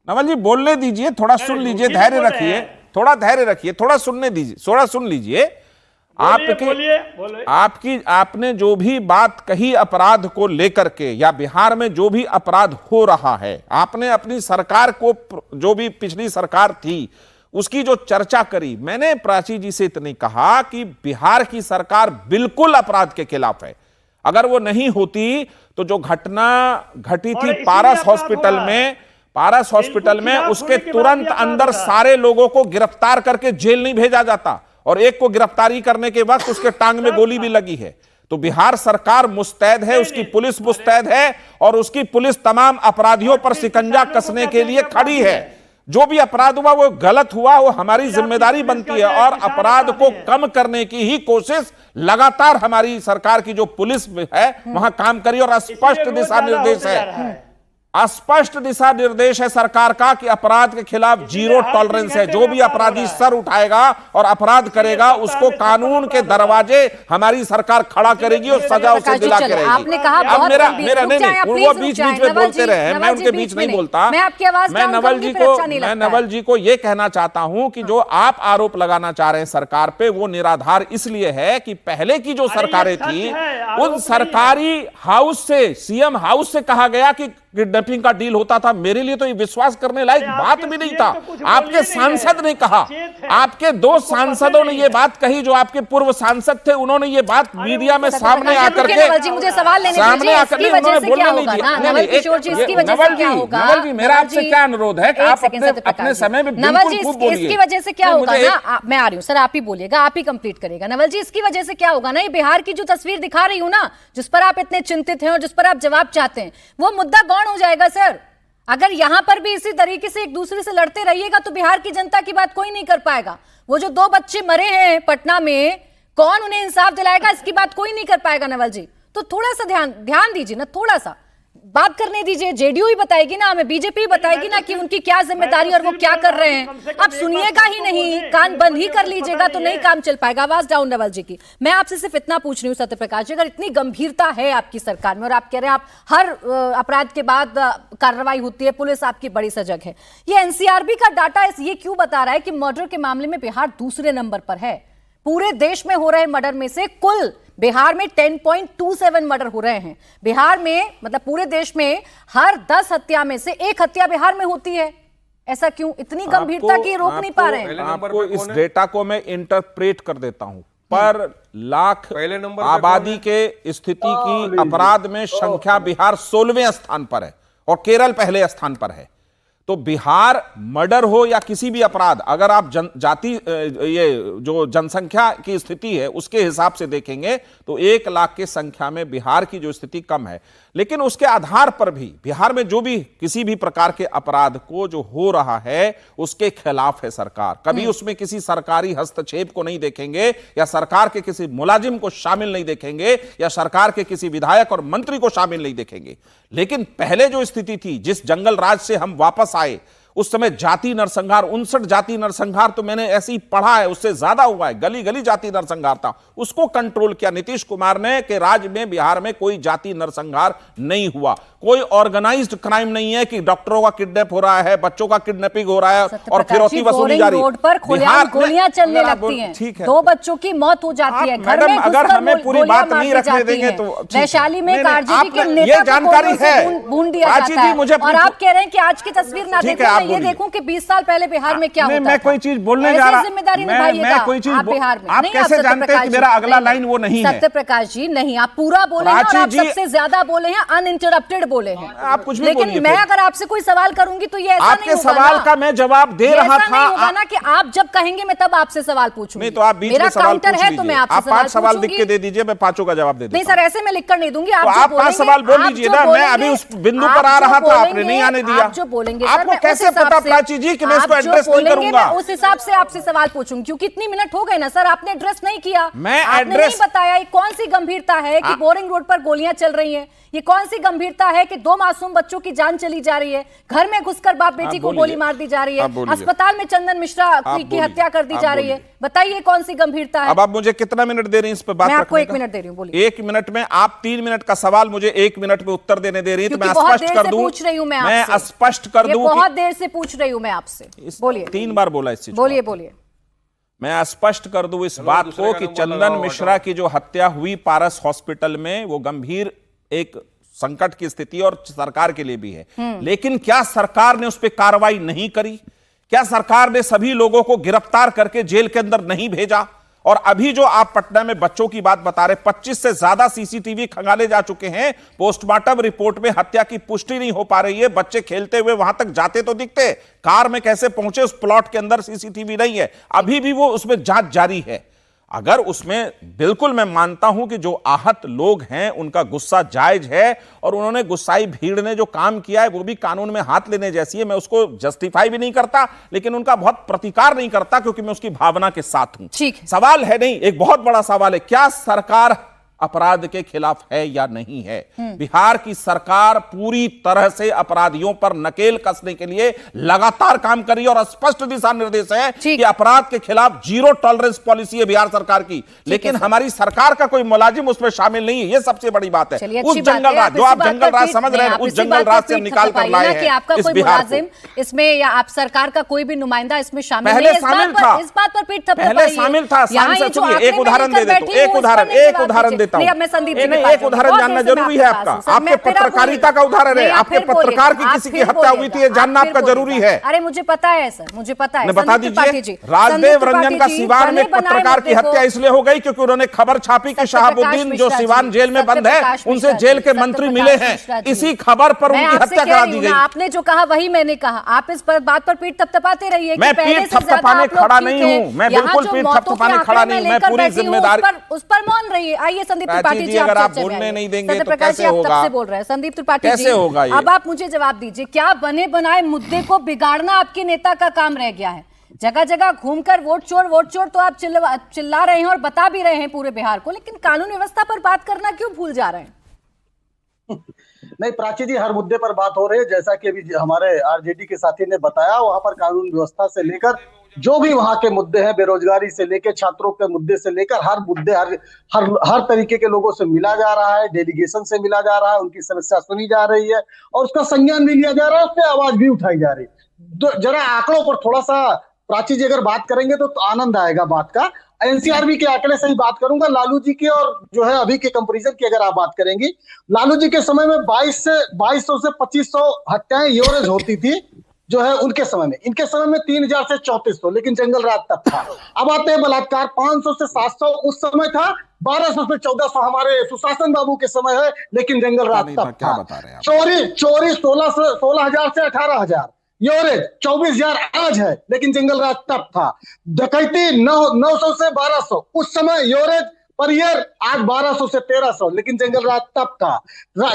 नवल जी बोलने दीजिए, थोड़ा सुन लीजिए, धैर्य रखिए, थोड़ा धैर्य रखिए, थोड़ा सुनने दीजिए, थोड़ा सुन लीजिए। आपकी आपने जो भी बात कही अपराध को लेकर के, या बिहार में जो भी अपराध हो रहा है, आपने अपनी सरकार को, जो भी पिछली सरकार थी उसकी जो चर्चा करी, मैंने प्राची जी से इतनी कहा कि बिहार की सरकार बिल्कुल अपराध के खिलाफ है। अगर वो नहीं होती तो जो घटना घटी थी पारस हॉस्पिटल में, पारस हॉस्पिटल में उसके तुरंत अंदर सारे लोगों को गिरफ्तार करके जेल नहीं भेजा जाता, और एक को गिरफ्तारी करने के वक्त उसके टांग में गोली भी लगी है। तो बिहार सरकार मुस्तैद है, उसकी पुलिस मुस्तैद है, और उसकी पुलिस तमाम अपराधियों पर शिकंजा कसने के लिए खड़ी है। जो भी अपराध हुआ वो गलत हुआ, वो हमारी जिम्मेदारी बनती है, और अपराध को कम करने की ही कोशिश लगातार हमारी सरकार की जो पुलिस है वहां काम करी, और स्पष्ट दिशा निर्देश है, स्पष्ट दिशा निर्देश है सरकार का कि अपराध के खिलाफ जीरो टॉलरेंस है। जो भी अपराधी सर उठाएगा और अपराध करेगा उसको कानून के दरवाजे हमारी सरकार खड़ा करेगी और सजा उसे दिला के रहेगी। आपने कहा अब मेरा नहीं, वो बीच बीच में बोलते रहे, मैं उनके बीच नहीं बोलता। मैं नवल जी को यह कहना चाहता हूं कि जो आप आरोप लगाना चाह रहे हैं सरकार पे, वो निराधार इसलिए है कि पहले की जो सरकारें थी उन सरकारी हाउस से, सीएम हाउस से कहा गया कि किडनैपिंग का डील होता था। मेरे लिए तो ये विश्वास करने लायक बात भी नहीं था। आपके सांसद ने कहा, आपके 2 सांसदों ने ये बात कही, जो आपके पूर्व सांसद थे, उन्होंने ये बात मीडिया में सामने आकर के मुझे सवाल लेने सामने आकर के उन्होंने बोलने नहीं दिया। नवल जी, मेरा आपसे क्या अनुरोध है कि आप अपने समय में बिल्कुल खूब बोलिए। इसकी वजह से क्या होगा ना, मैं आ रही हूँ सर, आप ही बोलिएगा, आप ही कंप्लीट करिएगा। नवल जी, इसकी वजह से क्या होगा ना, ये बिहार की जो तस्वीर दिखा रही हूँ ना, जिस पर आप इतने चिंतित हैं और जिस पर आप जवाब चाहते हैं, वो मुद्दा गौण हो जाएगा सर। अगर यहां पर भी इसी तरीके से एक दूसरे से लड़ते रहिएगा तो बिहार की जनता की बात कोई नहीं कर पाएगा। वो जो 2 बच्चे मरे हैं पटना में, कौन उन्हें इंसाफ दिलाएगा, इसकी बात कोई नहीं कर पाएगा नवल जी। तो थोड़ा सा ध्यान दीजिए ना, थोड़ा सा बात करने दीजिए। जेडीयू ही बताएगी ना हमें, बीजेपी ही बताएगी ना कि उनकी क्या जिम्मेदारी और वो क्या कर रहे हैं। आप सुनिएगा ही नहीं, कान बंद ही कर लीजिएगा तो नहीं काम चल पाएगा। आवाज डाउन नवल जी की। मैं आपसे सिर्फ इतना पूछ रही हूँ सत्य प्रकाश जी, अगर इतनी गंभीरता है आपकी सरकार में और आप कह रहे हैं आप हर अपराध के बाद कार्रवाई होती है, पुलिस आपकी बड़ी सजग है, ये एनसीआरबी का डाटा ये क्यों बता रहा है कि मर्डर के मामले में बिहार दूसरे नंबर पर है? पूरे देश में हो रहे मर्डर में से कुल बिहार में 10.27 मर्डर हो रहे हैं। बिहार में, मतलब पूरे देश में हर 10 हत्या में से 1 हत्या बिहार में होती है। ऐसा क्यों? इतनी गंभीरता की रोक नहीं पा रहे हैं। आपको इस डेटा को मैं इंटरप्रेट कर देता हूं। पर लाख आबादी के स्थिति की अपराध में संख्या बिहार 16वें स्थान पर है और केरल पहले स्थान पर है। तो बिहार मर्डर हो या किसी भी अपराध, अगर आप जाति ये जो जनसंख्या की स्थिति है उसके हिसाब से देखेंगे तो 1 लाख की संख्या में बिहार की जो स्थिति कम है। लेकिन उसके आधार पर भी बिहार में जो भी किसी भी प्रकार के अपराध को जो हो रहा है उसके खिलाफ है सरकार। कभी उसमें किसी सरकारी हस्तक्षेप को नहीं देखेंगे, या सरकार के किसी मुलाजिम को शामिल नहीं देखेंगे, या सरकार के किसी विधायक और मंत्री को शामिल नहीं देखेंगे। लेकिन पहले जो स्थिति थी, जिस जंगल राज से हम वापस आए, उस समय जाति नरसंहार, 59 जाति नरसंहार तो मैंने ऐसे ही पढ़ा है, उससे ज्यादा हुआ है। गली गली जाति नरसंहार था, उसको कंट्रोल किया नीतीश कुमार ने कि राज्य में, बिहार में कोई जाति नरसंहार नहीं हुआ। कोई ऑर्गेनाइज्ड क्राइम नहीं है कि डॉक्टरों का किडनैप हो रहा है, बच्चों का किडनैपिंग हो रहा है और फिरौती वसूली जारी। रोड पर गोलियां चलने लगती हैं, ठीक है, 2 बच्चों की मौत हो जाती है, घर में अगर हमें पूरी बात नहीं रखने देंगे तो वैशाली में आरजेडी के नेता जानकारी है, भून दिया जाता है, और आप कह रहे हैं कि आज की तस्वीर ना देखो, ये देखूं कि 20 साल पहले बिहार में क्या होता था। मैं कोई चीज बोलने जा रहा हूं, जिम्मेदारी निभाइएगा आप बिहार में। आप कैसे जानते हैं कि मेरा अगला लाइन वो नहीं है? सत्य प्रकाश जी, नहीं, आप पूरा बोले हैं और आप सबसे ज्यादा बोले हैं, अनइंटरप्टेड बोले हैं। आप कुछ भी लेकिन मैं अगर आपसे कोई सवाल करूंगी तो ये ऐसा आपके नहीं होगा सवाल का मैं जवाब दे रहा था। नहीं होगा ना कि आप जब कहेंगे मैं तब आपसे सवाल पूछूंगी। नहीं तो आप बीच में सवाल पूछ लीजिए। तो मैं आपसे आप 5 सवाल लिख के दे दीजिए, मैं 5 का जवाब दे दूंगा। नहीं सर, ऐसे मैं लिख कर नहीं दूंगी। आप 5 सवाल बोल लीजिए ना, मैं अभी उस बिंदु पर आ रहा था, आपने नहीं आने दिया। आप जो बोलेंगे आपको कैसे पता प्राची जी कि मैं इसको एड्रेस नहीं करूंगा? उस हिसाब से आपसे सवाल पूछूंगी, क्योंकि इतनी मिनट हो गए ना सर, आपने एड्रेस नहीं किया। मैं आपने नहीं बताया कौन सी गंभीरता है कि बोरिंग रोड पर गोलियां चल रही हैं, ये कौन सी गंभीरता है कि 2 मासूम बच्चों की जान चली जा रही है, घर में घुसकर बाप बेटी को गोली मार दी जा रही है, अस्पताल में चंदन मिश्रा की हत्या कर दी जा रही है। बताइए कौन सी गंभीरता है? अब आप मुझे कितना मिनट दे रही हैं इस पर बात? मैं आपको 1 मिनट दे रही हूँ, बोलिए। 1 मिनट में आप 3 मिनट का सवाल मुझे 1 मिनट में उत्तर देने दे रही है, तो मैं स्पष्ट कर दूं, पूछ रही हूँ मैं स्पष्ट कर दूं, बहुत देर से पूछ रही हूँ मैं आपसे। बोलिए, 3 बार बोला इस चीज। बोलिए। मैं स्पष्ट कर दूं इस बात को कि चंदन मिश्रा की जो हत्या हुई पारस हॉस्पिटल में, वो गंभीर एक संकट की स्थिति और सरकार के लिए भी है। लेकिन क्या सरकार ने उस पर कार्रवाई नहीं करी? क्या सरकार ने सभी लोगों को गिरफ्तार करके जेल के अंदर नहीं भेजा? और अभी जो आप पटना में बच्चों की बात बता रहे, 25 से ज्यादा सीसीटीवी खंगाले जा चुके हैं। पोस्टमार्टम रिपोर्ट में हत्या की पुष्टि नहीं हो पा रही है। बच्चे खेलते हुए वहां तक जाते तो दिखते, कार में कैसे पहुंचे उस प्लॉट के अंदर सीसीटीवी नहीं है, अभी भी वो उसमें जांच जारी है। अगर उसमें बिल्कुल मैं मानता हूं कि जो आहत लोग हैं उनका गुस्सा जायज है और उन्होंने गुस्साई भीड़ ने जो काम किया है वो भी कानून में हाथ लेने जैसी है। मैं उसको जस्टिफाई भी नहीं करता, लेकिन उनका बहुत प्रतिकार नहीं करता क्योंकि मैं उसकी भावना के साथ हूं। ठीक है। सवाल है नहीं, एक बहुत बड़ा सवाल है, क्या सरकार अपराध के खिलाफ है या नहीं है? बिहार की सरकार पूरी तरह से अपराधियों पर नकेल कसने के लिए लगातार काम कर रही है और स्पष्ट दिशा निर्देश है कि अपराध के खिलाफ जीरो टॉलरेंस पॉलिसी है बिहार सरकार की, लेकिन हमारी सरकार का कोई मुलाजिम उसमें शामिल नहीं है। यह सबसे बड़ी बात है। उस जंगल राज जो आप जंगल राज समझ रहे हैं, उस जंगल राज से निकाल कर लाए हैं आपका कोई मुलाजिम इसमें या आप सरकार का कोई भी नुमाइंदा इसमें शामिल नहीं है। पहले शामिल था, इस बात पर पीठ थपथपाइए। पहले शामिल था। एक उदाहरण दे देता हूं, एक उदाहरण देता हूं। एक उदाहरण जानना जरूरी है आपका, आपके पत्रकारिता का उदाहरण है, आपके पत्रकार की किसी की हत्या हुई थी, जानना आपका जरूरी है। अरे मुझे पता है सर, मुझे पता है। बता दीजिए, राजदेव रंजन का सिवान में पत्रकार की हत्या इसलिए हो गई क्योंकि उन्होंने खबर छापी कि शहाबुद्दीन जो सिवान जेल में बंद है उनसे जेल के मंत्री मिले हैं, इसी खबर पर उनकी हत्या करा दी गई। आपने जो कहा वही मैंने कहा, आप इस बात पर पीठ थपथपाते रहिए। मैं पीठ थपथपाने खड़ा नहीं हूं, मैं बिल्कुल पीठ थपथपाने खड़ा नहीं हूं, मैं पूरी जिम्मेदारी उस पर मौन रहिए। आइए संदीप त्रिपाठी जी, अगर आप बोलने नहीं देंगे तो कैसे होगा? तब से बोल रहे हैं संदीप त्रिपाठी जी, कैसे होगा ये? अब आप मुझे जवाब दीजिए, क्या बने बनाए मुद्दे को बिगाड़ना आपके नेता का काम रह गया है? जगह जगह घूमकर वोट चोर तो आप चिल्ला रहे हैं और बता भी रहे हैं पूरे बिहार को, लेकिन कानून व्यवस्था पर बात करना क्यों भूल जा रहे हैं? नहीं प्राची जी, हर मुद्दे पर बात हो रही है। जैसा कि अभी हमारे आरजेडी के साथी ने बताया, वहां पर कानून व्यवस्था से लेकर जो भी वहां के मुद्दे हैं, बेरोजगारी से लेकर छात्रों के मुद्दे से लेकर हर मुद्दे हर तरीके के लोगों से मिला जा रहा है, डेलीगेशन से मिला जा रहा है, उनकी समस्या सुनी जा रही है और उसका संज्ञान भी लिया जा रहा है, उस पर आवाज भी उठाई जा रही है। तो जरा आंकड़ों पर थोड़ा सा प्राची जी अगर बात करेंगे तो आनंद आएगा बात का। एनसीआरबी के आंकड़े से ही बात करूंगा, लालू जी की और जो है अभी के कंपैरिजन की अगर आप बात करेंगी, लालू जी के समय में 2200 से 2500 हत्याएं एवरेज होती थी जो है उनके समय में। इनके समय में 3000 से 3400, लेकिन जंगल राज तब था। अब आते हैं बलात्कार, 500 से 700 उस समय था, 1200 से 1400 हमारे सुशासन बाबू के समय है, लेकिन जंगल राज तब था। चोरी 16,000 से 18,000 एवरेज, 24,000 आज है, लेकिन जंगल राज तब था। डकैती 900 से 1200 उस समय एवरेज पर ईयर, आज 1200 से 1300, लेकिन जंगल राज तब था।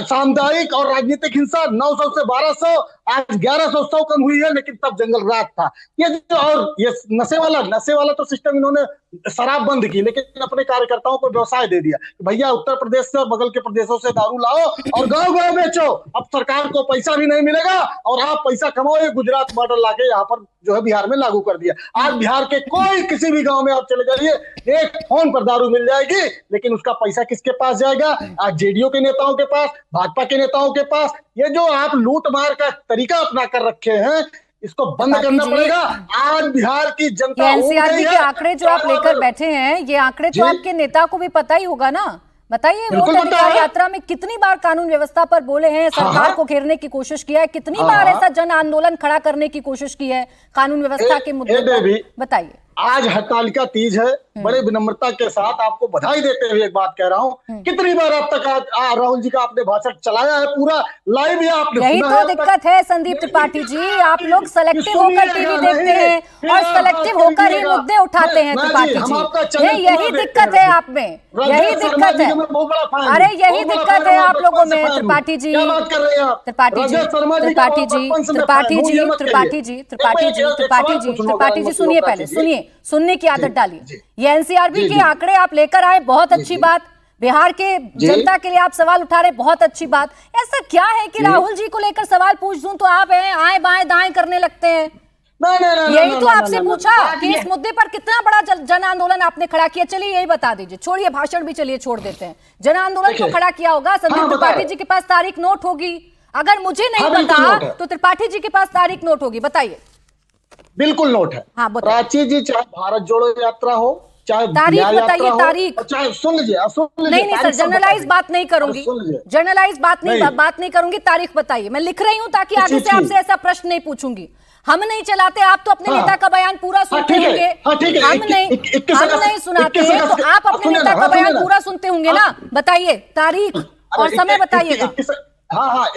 सामुदायिक और राजनीतिक हिंसा 900 से 1200, आज 1100 कम हुई है, लेकिन तब जंगल राज था। ये जो और ये नशे वाला तो सिस्टम इन्होंने शराब बंद की, लेकिन अपने कार्यकर्ताओं को व्यवसाय दे दिया। भैया उत्तर प्रदेश से और बगल के प्रदेशों से दारू लाओ और गांव-गांव बेचो, अब सरकार को पैसा भी नहीं मिलेगा और आप पैसा कमाओ। ये गुजरात मॉडल लाके यहाँ पर जो है बिहार में लागू कर दिया। आज बिहार के कोई किसी भी गांव में आप चले जाइए, एक फोन पर दारू मिल जाएगी, लेकिन उसका पैसा किसके पास जाएगा? आज जेडीयू के नेताओं के पास, भाजपा के नेताओं के पास। ये जो आप लूट मार का तरीका अपना कर रखे हैं, इसको बंद करना पड़ेगा। आज बिहार की जनता एनसीआरबी के आंकड़े जो आप लेकर बैठे हैं, ये आंकड़े तो आपके नेता को भी पता ही होगा ना। बताइए, वोट अधिकार यात्रा में कितनी बार कानून व्यवस्था पर बोले हैं, सरकार को घेरने की कोशिश किया है, कितनी बार ऐसा जन आंदोलन खड़ा करने की कोशिश की है कानून व्यवस्था के मुद्दे पर? बताइए। आज हरतालिका तीज है, बड़े विनम्रता के साथ आपको बधाई देते हुए एक बात कह रहा हूँ, कितनी बार अब तक राहुल जी का आपने भाषण चलाया है, पूरा लाइव या आपने? यही तो दिक्कत है संदीप त्रिपाठी जी, आप लोग सेलेक्टिव होकर टीवी देखते हैं और सेलेक्टिव होकर ही मुद्दे उठाते हैं त्रिपाठी जी। यही दिक्कत है आप में, यही दिक्कत है। अरे यही दिक्कत है आप लोगों में त्रिपाठी जी, त्रिपाठी जी, त्रिपाठी जी, त्रिपाठी जी, त्रिपाठी जी, त्रिपाठी जी, त्रिपाठी जी, त्रिपाठी जी, सुनिए, पहले सुनिए, सुनने की आदत डालिए। ये एनसीआरबी के आंकड़े आप लेकर आए, बहुत अच्छी बात। बिहार के जनता के लिए आप सवाल उठा रहे, बहुत अच्छी बात। ऐसा क्या है कि राहुल जी को लेकर सवाल पूछ दूं तो आप आए बाएं दाएं करने लगते हैं? यही तो आपसे पूछा कि इस मुद्दे पर कितना बड़ा जन आंदोलन आपने खड़ा किया। चलिए यही बता दीजिए, छोड़िए भाषण भी, चलिए छोड़ देते हैं। जन आंदोलन को खड़ा किया होगा, संदीप त्रिपाठी जी के पास तारीख नोट होगी। अगर मुझे नहीं पता तो त्रिपाठी जी के पास तारीख नोट होगी, बताइए। बिल्कुल नोट है। हाँ, प्राची जी, चाहे भारत जोड़ो यात्रा हो, चाहे तारीख न्याय बताइए, यात्रा हो, तारीख। और चाहे सुन लीजिए, नहीं सर, तारीख सब जनरलाइज बताइए। बात नहीं करूंगी, अरे सुन लीजिए। जनरलाइज बात नहीं। नहीं करूंगी, तारीख बताइए। मैं लिख रही हूं ताकि आगे ठीक, से आपसे ऐसा प्रश्न नहीं पूछूंगी। हम नहीं चलाते, आप तो अपने हाँ। नेता का बयान पूरा सुनते ठीक है। होंगे। हाँ, ठीक है। हम इक्कीस नहीं सुनाते, 21 अगस्त तो आप अपने सुनिए नेता ना, का हाँ, बयान सुनिए ना। पूरा सुनते होंगे ना। बताइए तारीख और समय बताइएगा।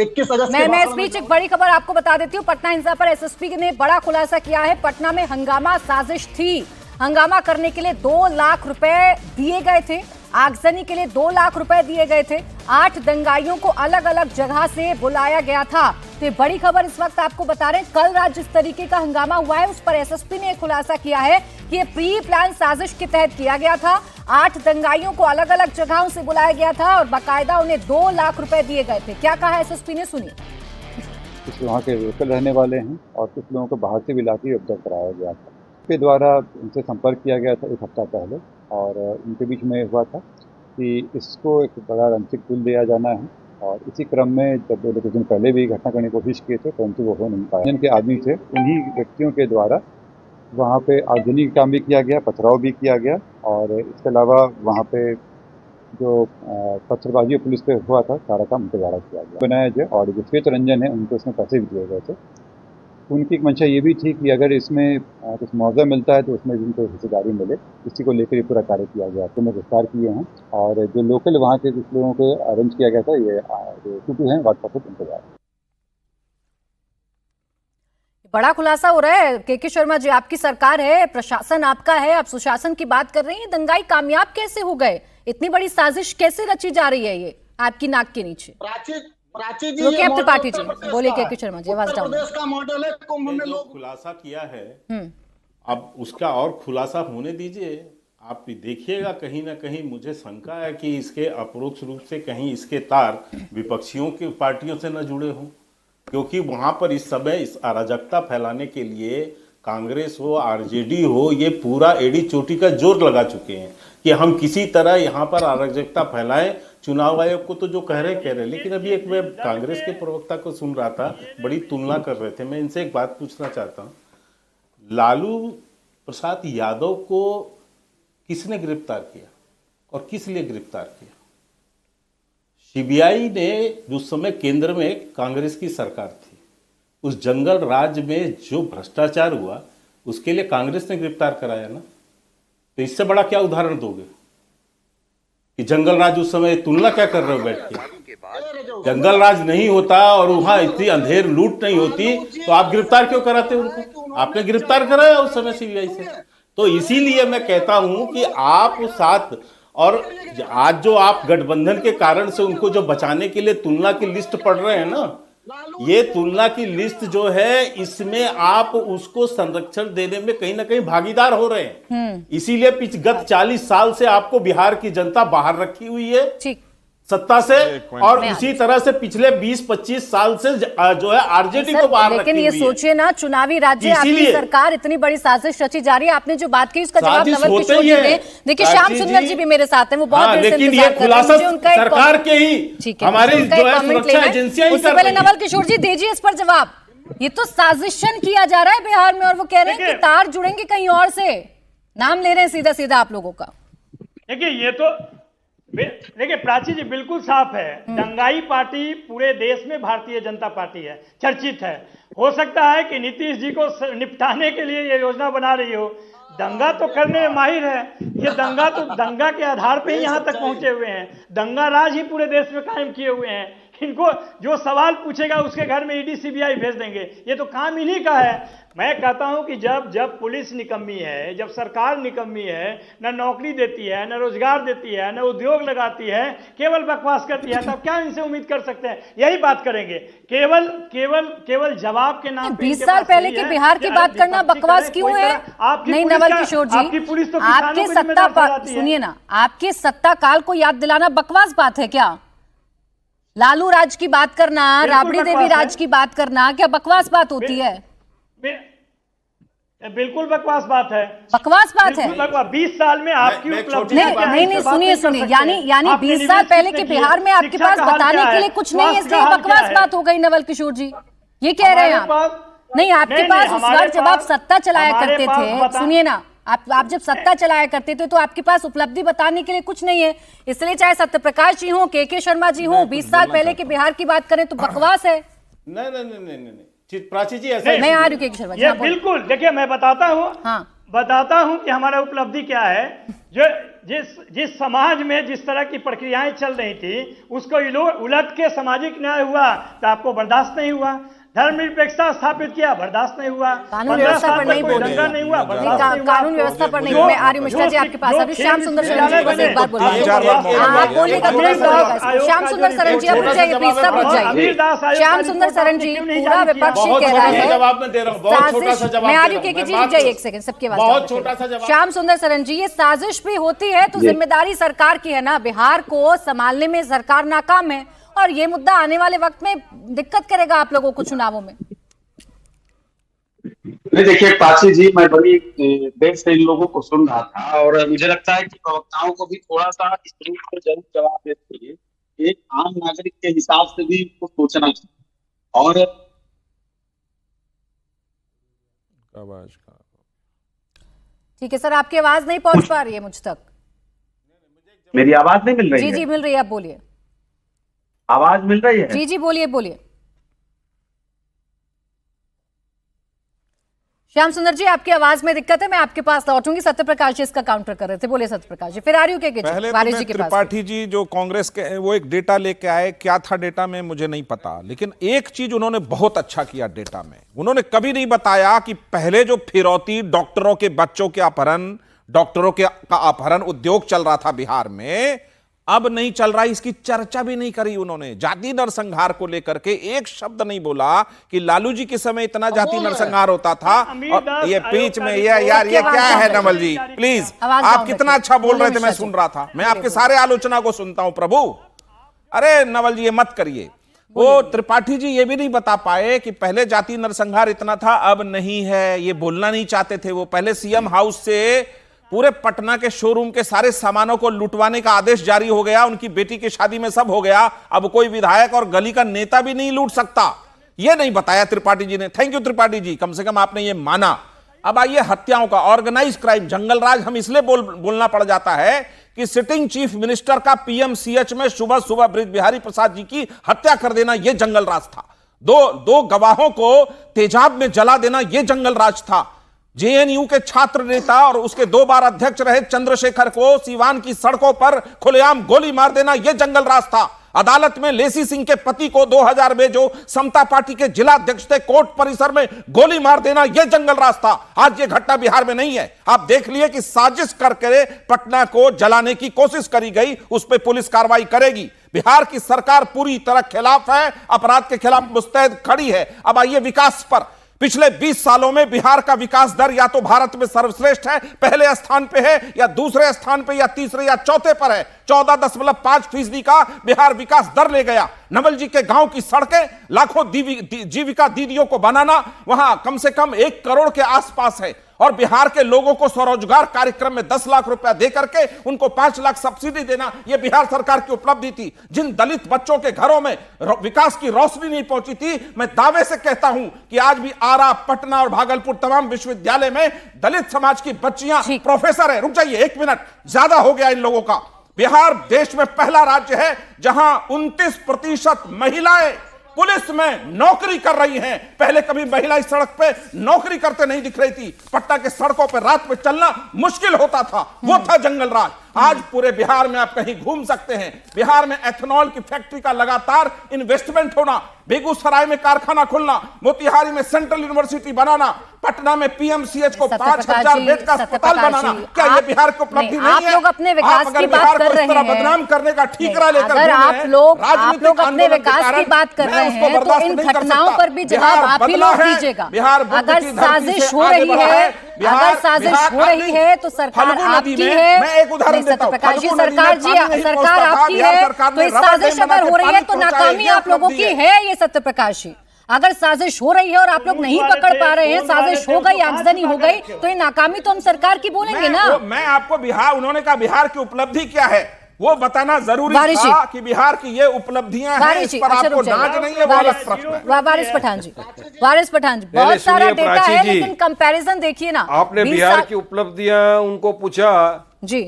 21 अगस्त मैं के इस भाषण बीच में एक बड़ी खबर आपको बता देती हूँ। पटना हिंसा पर एसएसपी ने बड़ा खुलासा किया है। पटना में हंगामा साजिश थी। हंगामा करने के लिए 2 लाख रुपए दिए गए थे। आगजनी के लिए 2 लाख रुपए दिए गए थे। 8 दंगाइयों को अलग अलग जगह से बुलाया गया था। तो ये बड़ी खबर इस वक्त आपको बता रहे हैं। कल रात जिस तरीके का हंगामा हुआ है, उस पर एसएसपी ने एक खुलासा किया है कि ये प्री प्लान साजिश के तहत किया गया था। 8 दंगाइयों को अलग अलग जगहों से बुलाया गया था और बाकायदा उन्हें 2 लाख रुपए दिए गए थे। क्या कहा एसएसपी ने, सुनिए। कुछ वहाँ के लोकल रहने वाले हैं और कुछ लोगों को बाहर से भी लाके ऑब्जर्व कराया गया था। के द्वारा उनसे संपर्क किया गया था 1 हफ्ता पहले, और उनके बीच में हुआ था कि इसको एक बड़ा रंचिक पुल दिया जाना है। और इसी क्रम में जब कुछ दिन पहले भी घटना करने की कोशिश किए थे, परंतु वो हो नहीं पाया। जिनके आदमी थे, उन्हीं व्यक्तियों के द्वारा वहाँ पे आगजनी का काम भी किया गया, पथराव भी किया गया, और इसके अलावा वहाँ पे जो पत्थरबाजी पुलिस पे हुआ था, सारा काम उनके द्वारा किया गया बनाया जाए। और जो श्वेत रंजन है, उनको इसमें पैसे भी दिए गए थे। उनकी एक मंशा ये भी थी कि अगर इसमें कुछ मुआवजा मिलता है तो उसमें भी उनको हिस्सेदारी मिले। इसी को लेकर ये पूरा कार्य किया गया। तो मैं गिरफ्तार किए हैं, और जो लोकल वहाँ के कुछ लोगों को अरेंज किया गया था, ये जो टूटू हैं व्हाट्सएप पर उनके द्वारा। बड़ा खुलासा हो रहा है। के शर्मा जी, आपकी सरकार है, प्रशासन आपका है, आप सुशासन की बात कर रही हैं। दंगाई कामयाब कैसे हो गए? इतनी बड़ी साजिश कैसे रची जा रही है ये आपकी नाक के नीचे? प्राची जी, रुकिए ये अब मॉडल त्रिपाठी जी, उत्तर प्रदेश बोलिए का के शर्मा जी, आवाज उत्तर डाउन। प्रदेश का मॉडल है। कुंभ में जो लोग खुलासा किया है, अब उसका और खुलासा होने दीजिए। आप भी देखिएगा, कहीं ना कहीं मुझे शंका है कि इसके अपरोक्ष रूप से कहीं इसके तार विपक्षियों की पार्टियों से न जुड़े हों, क्योंकि वहां पर इस समय इस अराजकता फैलाने के लिए कांग्रेस हो, आरजेडी हो, ये पूरा एड़ी चोटी का जोर लगा चुके हैं कि हम किसी तरह यहाँ पर अराजकता फैलाएं। चुनाव आयोग को तो जो कह रहे, लेकिन अभी एक मैं कांग्रेस के प्रवक्ता को सुन रहा था, बड़ी तुलना कर रहे थे। मैं इनसे एक बात पूछना चाहता हूँ, लालू प्रसाद यादव को किसने गिरफ्तार किया और किस लिए गिरफ्तार किया? सीबीआई ने उस समय केंद्र में कांग्रेस की सरकार थी, उस जंगल राज में जो भ्रष्टाचार हुआ उसके लिए कांग्रेस ने गिरफ्तार कराया ना। तो इससे बड़ा क्या उदाहरण दोगे कि जंगल राज उस समय तुलना क्या कर रहे हो बैठ के? जंगल राज नहीं होता और वहां इतनी अंधेर लूट नहीं होती तो आप गिरफ्तार क्यों कराते उनको? आपने गिरफ्तार कराया उस समय सीबीआई से। तो इसीलिए मैं कहता हूं कि आप साथ, और आज जो आप गठबंधन के कारण से उनको जो बचाने के लिए तुलना की लिस्ट पढ़ रहे हैं ना, ये तुलना की लिस्ट जो है, इसमें आप उसको संरक्षण देने में कहीं ना कहीं भागीदार हो रहे हैं। इसीलिए गत 40 साल से आपको बिहार की जनता बाहर रखी हुई है ठीक सत्ता से, और इसी तरह से पिछले 20-25 साल से जो है आरजेडी को बाहर रखी हुई है। लेकिन ये सोचिए ना, चुनावी राज्य, आपकी सरकार, इतनी बड़ी साजिश रची जा रही है। आपने जो बात की उसका जवाब नवल किशोर जी ने। देखिए श्याम सुंदर जी भी मेरे साथ हैं, वो बहुत देर से इंतजार कर रहे हैं। उनका सरकार के ही हमारी जो है सुरक्षा एजेंसियां ही कर रही हैं। नवल किशोर जी दीजिए इस पर जवाब। ये तो साजिशन किया जा रहा है बिहार में, और वो कह रहे हैं कि तार जुड़ेंगे कहीं और से। नाम ले रहे हैं सीधा सीधा आप लोगों का। देखिए ये तो देखिए प्राची जी, बिल्कुल साफ है। दंगाई पार्टी पूरे देश में भारतीय जनता पार्टी है, चर्चित है। हो सकता है कि नीतीश जी को निपटाने के लिए ये योजना बना रही हो। दंगा तो करने में माहिर है ये। दंगा के आधार पे ही यहाँ तक पहुंचे हुए हैं। दंगा राज ही पूरे देश में कायम किए हुए हैं। इनको जो सवाल पूछेगा उसके घर में ईडी सीबीआई भेज देंगे। ये तो काम इन्हीं का है। मैं कहता हूं कि जब पुलिस निकम्मी है, जब सरकार निकम्मी है, न नौकरी देती है, न रोजगार देती है, न उद्योग लगाती है, केवल बकवास करती है, तब क्या इनसे उम्मीद कर सकते हैं? यही बात करेंगे, केवल जवाब के नाम पे। 20 साल पहले के बिहार की बात करना बकवास क्यों है? नहीं नवल किशोर जी, आपके सत्ता, सुनिए ना, आपके सत्ता काल को याद दिलाना बकवास बात है क्या? लालू राज की बात करना, राबड़ी देवी राज की बात करना क्या बकवास बात होती है? बिल्कुल बकवास बात है। बकवास बात है। 20 साल में आपकी उपलब्धि नहीं सुनिए, यानी 20 साल पहले के बिहार में आपके पास बताने के लिए कुछ नहीं है, इसलिए बकवास बात हो गई। नवल किशोर जी ये कह रहे हैं आप। नहीं, आपके पास उस वक्त जब आप सत्ता चलाया करते थे, सुनिए ना, आप जब सत्ता चलाया करते थे तो आपके पास उपलब्धि बताने के लिए कुछ नहीं है, इसलिए चाहे सत्यप्रकाश जी हो, के शर्मा जी हो, 20 साल पहले के बिहार की बात करें तो बकवास है। नहीं, प्राची जी ऐसा मैं आ रही हूँ के शर्मा जी। ये बिल्कुल, देखिए मैं बताता हूँ कि हमारा उपलब्धि क्या है। जो जिस समाज में जिस तरह की प्रक्रियाएं चल रही थी उसको उलट के सामाजिक न्याय हुआ तो आपको बर्दाश्त नहीं हुआ, धर्मनिरपेक्षता स्थापित किया, बर्दास्त नहीं हुआ, कानून व्यवस्था पर नहीं बोले, नहीं हुआ, कानून व्यवस्था पर नहीं। मैं आ रही हूँ मिश्रा जी आपके पास। अभी श्याम सुंदर सरन जी बस एक बार बोलिए, आप बोलिएगा तुरंत। श्याम सुंदर सरन जी अब जाइए प्लीज, सब रुक जाइए। श्याम सुंदर सरन जी पूरा विपक्ष कह रहा है साजिश। मैं आ रही हूँ के जी, रुक जाइए एक सेकंड, सबके पास। श्याम सुंदर सरन जी, ये साजिश भी होती है तो जिम्मेदारी सरकार की है ना, बिहार को संभालने में सरकार नाकाम है और ये मुद्दा आने वाले वक्त में दिक्कत करेगा आप लोगों को चुनावों में। नहीं देखिए प्राची जी, मैं बड़ी देर से इन लोगों को सुन रहा था और मुझे लगता है कि प्रवक्ताओं को भी थोड़ा सा इस तरीके से जरूर जवाब देते चाहिए। एक आम नागरिक के हिसाब से भी उसको सोचना चाहिए। और ठीक है सर, आपकी आवाज नहीं पहुंच पा रही है मुझ तक। मेरी आवाज नहीं मिल रही है? जी मिल रही है, आप बोलिए। आवाज मिल रही है? जी बोलिए बोलिए। श्याम सुंदर जी, आपकी आवाज में दिक्कत है, मैं आपके पास लौटूंगी। सत्यप्रकाश जी इसका काउंटर कर रहे थे, बोले सत्यप्रकाश जी। फिर आ रही हूँ पहले तो त्रिपाठी जी जो कांग्रेस के वो एक डेटा लेके आए, क्या था डेटा में मुझे नहीं पता, लेकिन एक चीज उन्होंने बहुत अच्छा किया डेटा में। उन्होंने कभी नहीं बताया कि पहले जो फिरौती, डॉक्टरों के बच्चों के अपहरण, डॉक्टरों का अपहरण उद्योग चल रहा था बिहार में, अब नहीं चल रहा। इसकी चर्चा भी नहीं करी उन्होंने। जाति नरसंहार को लेकर के एक शब्द नहीं बोला कि लालू जी के समय इतना जाति नरसंहार होता था। और ये बीच में यार ये क्या है नवल जी, प्लीज, आप कितना अच्छा बोल रहे थे, मैं सुन रहा था। मैं आपके सारे आलोचना को सुनता हूं प्रभु। अरे नवल जी ये मत करिए। वो त्रिपाठी जी ये भी नहीं बता पाए कि पहले जाति नरसंहार इतना था, अब नहीं है। ये बोलना नहीं चाहते थे वो। पहले सीएम हाउस से पूरे पटना के शोरूम के सारे सामानों को लुटवाने का आदेश जारी हो गया, उनकी बेटी की शादी में सब हो गया। अब कोई विधायक और गली का नेता भी नहीं लूट सकता। यह नहीं बताया त्रिपाठी जी ने। थैंक यू त्रिपाठी जी, कम से कम आपने ये माना। अब आइए हत्याओं का, ऑर्गेनाइज क्राइम, जंगल राज हम इसलिए बोलना पड़ जाता है कि सिटिंग चीफ मिनिस्टर का पीएमसीएच में सुबह सुबह बृज बिहारी प्रसाद जी की हत्या कर देना, यह जंगल राज था। दो गवाहों को तेजाब में जला देना, यह जंगल राज था। जेएनयू के छात्र नेता और उसके 2 बार अध्यक्ष रहे चंद्रशेखर को सीवान की सड़कों पर खुलेआम गोली मार देना, यह जंगल राज था। अदालत में लेसी सिंह के पति को 2000 में जो समता पार्टी के जिला अध्यक्ष थे, कोर्ट परिसर में गोली मार देना, यह जंगल राज था। आज यह घटना बिहार में नहीं है। आप देख लिए कि साजिश करके पटना को जलाने की कोशिश करी गई, उस पर पुलिस कार्रवाई करेगी। बिहार की सरकार पूरी तरह खिलाफ है, अपराध के खिलाफ मुस्तैद खड़ी है। अब आइए विकास पर। पिछले 20 सालों में बिहार का विकास दर या तो भारत में सर्वश्रेष्ठ है, पहले स्थान पे है, या दूसरे स्थान पे, या तीसरे या चौथे पर है। 14.5% का बिहार विकास दर ले गया। नवल जी के गांव की सड़कें, लाखों जीविका दीदियों को बनाना, वहां कम से कम 1 करोड़ के आसपास है। और बिहार के लोगों को स्वरोजगार कार्यक्रम में 10 लाख रुपया देकर के उनको 5 लाख सब्सिडी देना, यह बिहार सरकार की उपलब्धि थी। जिन दलित बच्चों के घरों में विकास की रोशनी नहीं पहुंची थी, मैं दावे से कहता हूं कि आज भी आरा, पटना और भागलपुर तमाम विश्वविद्यालय में दलित समाज की बच्चियां प्रोफेसर है। रुक जाइए 1 मिनट, ज्यादा हो गया इन लोगों का। बिहार देश में पहला राज्य है जहां 29% महिलाएं पुलिस में नौकरी कर रही हैं। पहले कभी महिला इस सड़क पे नौकरी करते नहीं दिख रही थी। पटना के सड़कों पर रात में चलना मुश्किल होता था, वो था जंगल राज। आज पूरे बिहार में आप कहीं घूम सकते हैं। बिहार में एथेनॉल की फैक्ट्री का लगातार इन्वेस्टमेंट होना, बेगूसराय में कारखाना खुलना, मोतिहारी में सेंट्रल यूनिवर्सिटी बनाना, पटना में पीएमसीएच को 5000 बेड का अस्पताल बनाना, क्या ये बिहार की उपलब्धि नहीं है? आप लोग अपने विकास की बात कर रहे हैं, बदनाम करने का ठीकरा लेकर अगर आप लोग अपने विकास की बात कर रहे हैं तो इन घटनाओं पर भी जवाब आप ही लोग दीजिएगा। अगर साजिश हो रही है तो सरकार आपकी है। मैं एक उदाहरण देता हूं, प्रकाश जी, सरकार आपकी है, तो इस साजिश अगर हो रही है तो नाकामी आप लोगों की है। ये सत्यप्रकाश जी, अगर साजिश हो रही है और आप लोग नहीं पकड़ पा रहे हैं, साजिश हो गई, आगजनी हो गई, तो ये नाकामी तो हम सरकार की बोलेंगे ना। मैं आपको बिहार, उन्होंने कहा बिहार की उपलब्धि क्या है, वो बताना जरूरी था कि बिहार की ये उपलब्धियां हैं, इस पर आपको नाज नहीं है, वो अलग प्रश्न है। वारिस पठान जी, बहुत सारा डेटा है, लेकिन कंपैरिजन देखिए ना। आपने बिहार की उपलब्धियां उनको पूछा जी,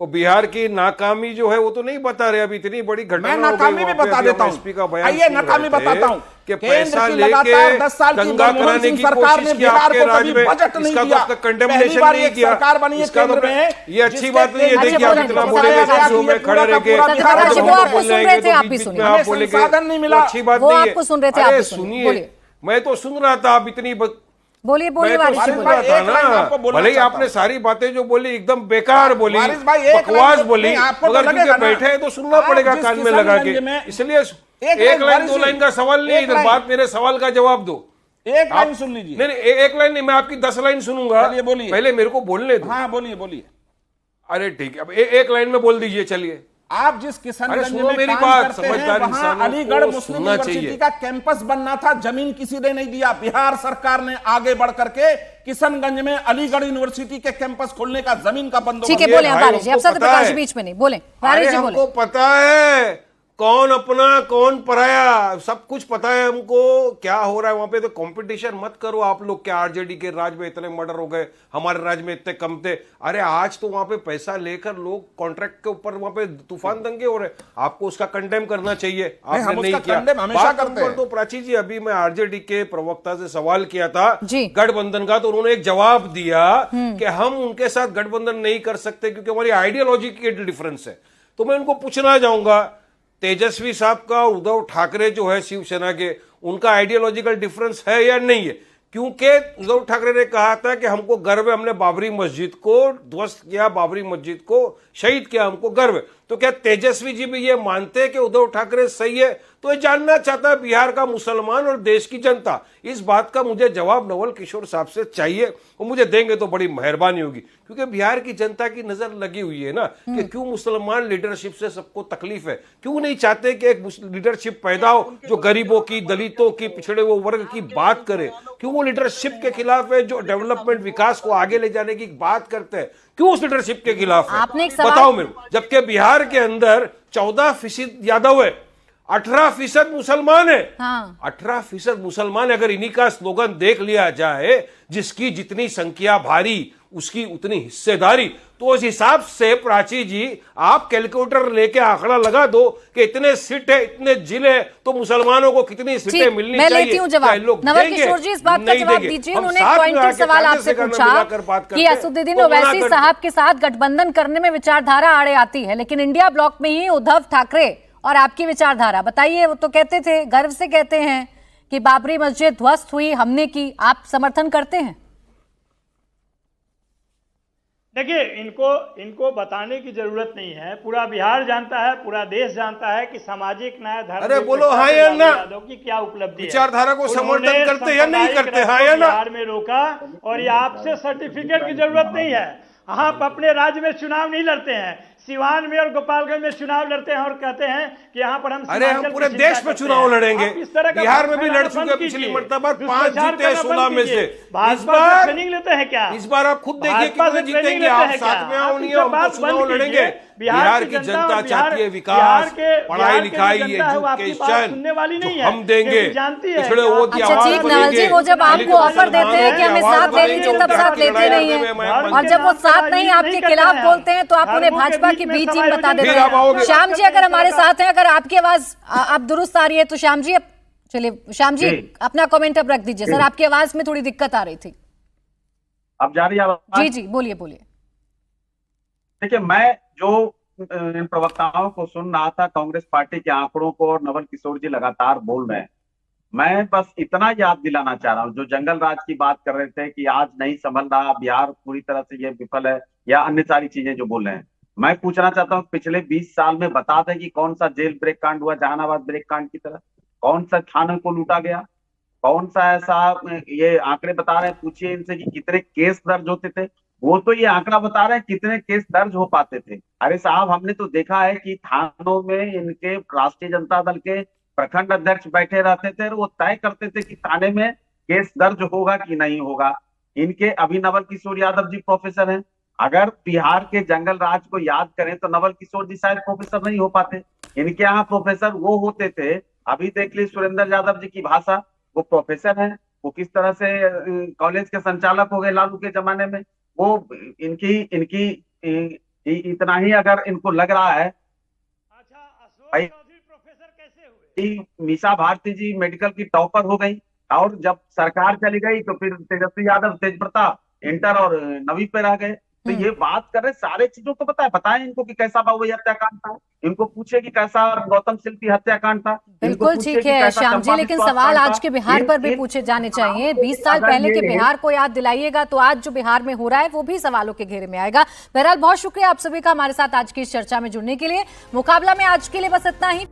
वो बिहार की नाकामी जो है वो तो नहीं बता रहे। अभी इतनी बड़ी घटना, मैं नाकामी भी बता देता हूं। आइए नाकामी बताता हूं कि पैसा लेके 10 साल की दंगा कराने की सरकार ने बिहार को कभी बजट नहीं दिया। कंडेमनेशन नहीं किया। सरकार बनी है केंद्र में, ये अच्छी बात नहीं है। देखिए आप इतना बोलेंगे में खड़े रह के, वो आपको सुन रहे थे, आप भी सुनिए। आप बोलेंगे साधन नहीं मिला, अच्छी बात वो नहीं है। आपको सुन रहे थे, आप भी सुनिए, मैं तो सुन रहा था। आप इतनी बोलिए वारिस जी, भले ही आपने सारी बातें जो बोली एकदम बेकार बोली, बकवास बोली, मगर क्योंकि बैठे हैं तो सुनना पड़ेगा कान में लगा के। इसलिए एक लाइन 2 लाइन का सवाल नहीं, इधर बात, मेरे सवाल का जवाब दो। एक लाइन सुन लीजिए। नहीं, एक लाइन नहीं, मैं आपकी 10 लाइन सुनूंगा। बोलिए, पहले मेरे को बोलने दो। हाँ बोलिए। अरे ठीक है, अब एक लाइन में बोल दीजिए। चलिए, आप जिस किशनगंज में मेरी काम बात, करते हैं, समझदार वहां इंसान अलीगढ़ मुस्लिम यूनिवर्सिटी का कैंपस बनना था, जमीन किसी ने नहीं दिया। बिहार सरकार ने आगे बढ़ करके किशनगंज में अलीगढ़ यूनिवर्सिटी के कैंपस खोलने का जमीन का बंदोबस्त। ठीक है, बोले वारिस जी, अब सत्यप्रकाश बीच में नहीं बोले। वारिस जी बोले। हमको पता है कौन अपना कौन पराया, सब कुछ पता है हमको क्या हो रहा है वहां पे। तो कंपटीशन मत करो आप लोग। क्या आरजेडी के राज में इतने मर्डर हो गए, हमारे राज में इतने कम थे? अरे आज तो वहां पे पैसा लेकर लोग कॉन्ट्रैक्ट के ऊपर वहां पे तूफान दंगे हो रहे। आपको उसका कंडेम करना चाहिए, आपने नहीं किया। हमेशा करते हैं। तो प्राची जी, अभी मैं आरजेडी के प्रवक्ता से सवाल किया था गठबंधन का, तो उन्होंने एक जवाब दिया कि हम उनके साथ गठबंधन नहीं कर सकते क्योंकि हमारी आइडियोलॉजी की डिफरेंस है। तो मैं उनको पूछना चाहूंगा, तेजस्वी साहब का और उद्धव ठाकरे जो है शिवसेना के, उनका आइडियोलॉजिकल डिफरेंस है या नहीं है? क्योंकि उद्धव ठाकरे ने कहा था कि हमको गर्व है, हमने बाबरी मस्जिद को ध्वस्त किया, बाबरी मस्जिद को शहीद किया, हमको गर्व है। तो क्या तेजस्वी जी भी ये मानते हैं कि उद्धव ठाकरे सही है? तो ये जानना चाहता है बिहार का मुसलमान और देश की जनता। इस बात का मुझे जवाब नवल किशोर साहब से चाहिए, वो मुझे देंगे तो बड़ी मेहरबानी होगी। क्योंकि बिहार की जनता की नजर लगी हुई है ना कि क्यों मुसलमान लीडरशिप से सबको तकलीफ है, क्यों नहीं चाहते कि एक लीडरशिप पैदा हो जो गरीबों की, दलितों की, पिछड़े हुए वर्ग की बात करे? क्यों वो लीडरशिप के खिलाफ है जो डेवलपमेंट, विकास को आगे ले जाने की बात करते हैं? क्यों उस लीडरशिप के खिलाफ है? बताओ मेरे। जबकि बिहार के अंदर 14% यादव है, 18% मुसलमान है। 18% मुसलमान। अगर इन्हीं का स्लोगन देख लिया जाए, जिसकी जितनी संख्या भारी उसकी उतनी हिस्सेदारी, तो उस हिसाब से प्राची जी आप कैलकुलेटर लेके आंकड़ा लगा दो कि इतने सीट है, इतने जिले, तो मुसलमानों को कितनी सीटें मिलनी चाहिए। मैं लेती हूं जवाब। नवल किशोर जी, इस बात का जवाब दीजिए। उन्होंने पॉइंटेड सवाल आपसे पूछा कि असदुद्दीन ओवैसी साहब के साथ गठबंधन करने में विचारधारा आड़े आती है, लेकिन इंडिया ब्लॉक में ही उद्धव ठाकरे और आपकी विचारधारा बताइए। वो तो कहते थे, गर्व से कहते हैं कि बाबरी मस्जिद ध्वस्त हुई, हमने की। आप समर्थन करते हैं? देखिए, इनको बताने की जरूरत नहीं है। पूरा बिहार जानता है, पूरा देश जानता है कि सामाजिक न्याय, धर्म, अरे बोलो हाँ या ना, की क्या उपलब्धि है। विचारधारा को समर्थन करते या नहीं करते? हाँ या ना? बिहार में रोका, और ये आपसे सर्टिफिकेट की जरूरत नहीं है। आप अपने राज्य में चुनाव नहीं लड़ते हैं, सिवान में और गोपालगंज में चुनाव लड़ते हैं और कहते हैं कि यहाँ पर हम पूरे देश में चुनाव लड़ेंगे। बिहार में भी लड़ चुके पिछली मरतबा, 5 जीते 16 में से। भाजपा ट्रेनिंग लेते हैं क्या? इस बार आप खुद देखिए कितने जीतेंगे। आप साथ में आओ, नहीं हो, हम चुनाव लड़ेंगे। बिहार की जनता चाहती है विकास, पढ़ाई लिखाई, एजुकेशन, हम देंगे। पिछड़े वो की आवाज बनेंगे। वो जब आपको ऑफर देते हैं कि हमें साथ ले लीजिए, तब साथ लेते नहीं है, और जब वो साथ नहीं आपके खिलाफ बोलते हैं तो आप उन्हें भाजपा की बी टीम बता देते हैं। श्याम जी अगर हमारे साथ हैं, अगर आपकी आवाज अब दुरुस्त आ रही है तो श्याम जी, चलिए श्याम जी अपना कमेंट अब रख दीजिए। सर आपकी आवाज में थोड़ी दिक्कत आ रही थी। अब जा रही है? जी बोलिए। देखिए, मैं जो इन प्रवक्ताओं को सुन रहा था, कांग्रेस पार्टी के आंकड़ों को, और नवल किशोर जी लगातार बोल रहे हैं, मैं बस इतना याद दिलाना चाह रहा हूं। जो जंगल राज की बात कर रहे थे कि आज नहीं संभल रहा, बिहार पूरी तरह से ये विफल है, या अन्य सारी चीजें जो बोल रहे हैं, मैं पूछना चाहता हूं पिछले 20 साल में बता दें कि कौन सा जेल ब्रेक कांड हुआ, जहानाबाद ब्रेक कांड की तरह? कौन सा थाने को लूटा गया? कौन सा ऐसा, ये आंकड़े बता रहे हैं, पूछिए इनसे कि कितने केस दर्ज होते थे। वो तो ये आंकड़ा बता रहे हैं कितने केस दर्ज हो पाते थे। अरे साहब, हमने तो देखा है कि थानों में इनके राष्ट्रीय जनता दल के प्रखंड अध्यक्ष बैठे रहते थे और वो तय करते थे कि थाने में केस दर्ज होगा कि नहीं होगा। इनके अभी नवल किशोर यादव जी प्रोफेसर हैं, अगर बिहार के जंगल राज को याद करें तो नवल किशोर जी शायद प्रोफेसर नहीं हो पाते। इनके यहाँ प्रोफेसर वो होते थे। अभी देख लीजिए सुरेंद्र यादव जी की भाषा, वो प्रोफेसर हैं। वो किस तरह से कॉलेज के संचालक हो गए लालू के जमाने में। वो इनकी इनकी इतना ही अगर इनको लग रहा है, मीसा भारती जी मेडिकल की टॉपर हो गई और जब सरकार चली गई तो फिर तेजस्वी यादव, तेज प्रताप इंटर और 9वीं पे रह गए। तो ये बात कर रहे सारे चीजों को बताएं इनको कि कैसा बाबुई हत्याकांड था, इनको पूछे कि कैसा गौतम शिल्पी हत्याकांड था। बिल्कुल ठीक है श्याम जी, लेकिन सवाल आज के बिहार पर भी पूछे जाने चाहिए। 20 साल पहले के बिहार को याद दिलाइएगा तो आज जो बिहार में हो रहा है वो भी सवालों के घेरे में आएगा। बहरहाल बहुत शुक्रिया आप सभी का हमारे साथ आज की इस चर्चा में जुड़ने के लिए। मुकाबला में आज के लिए बस इतना ही।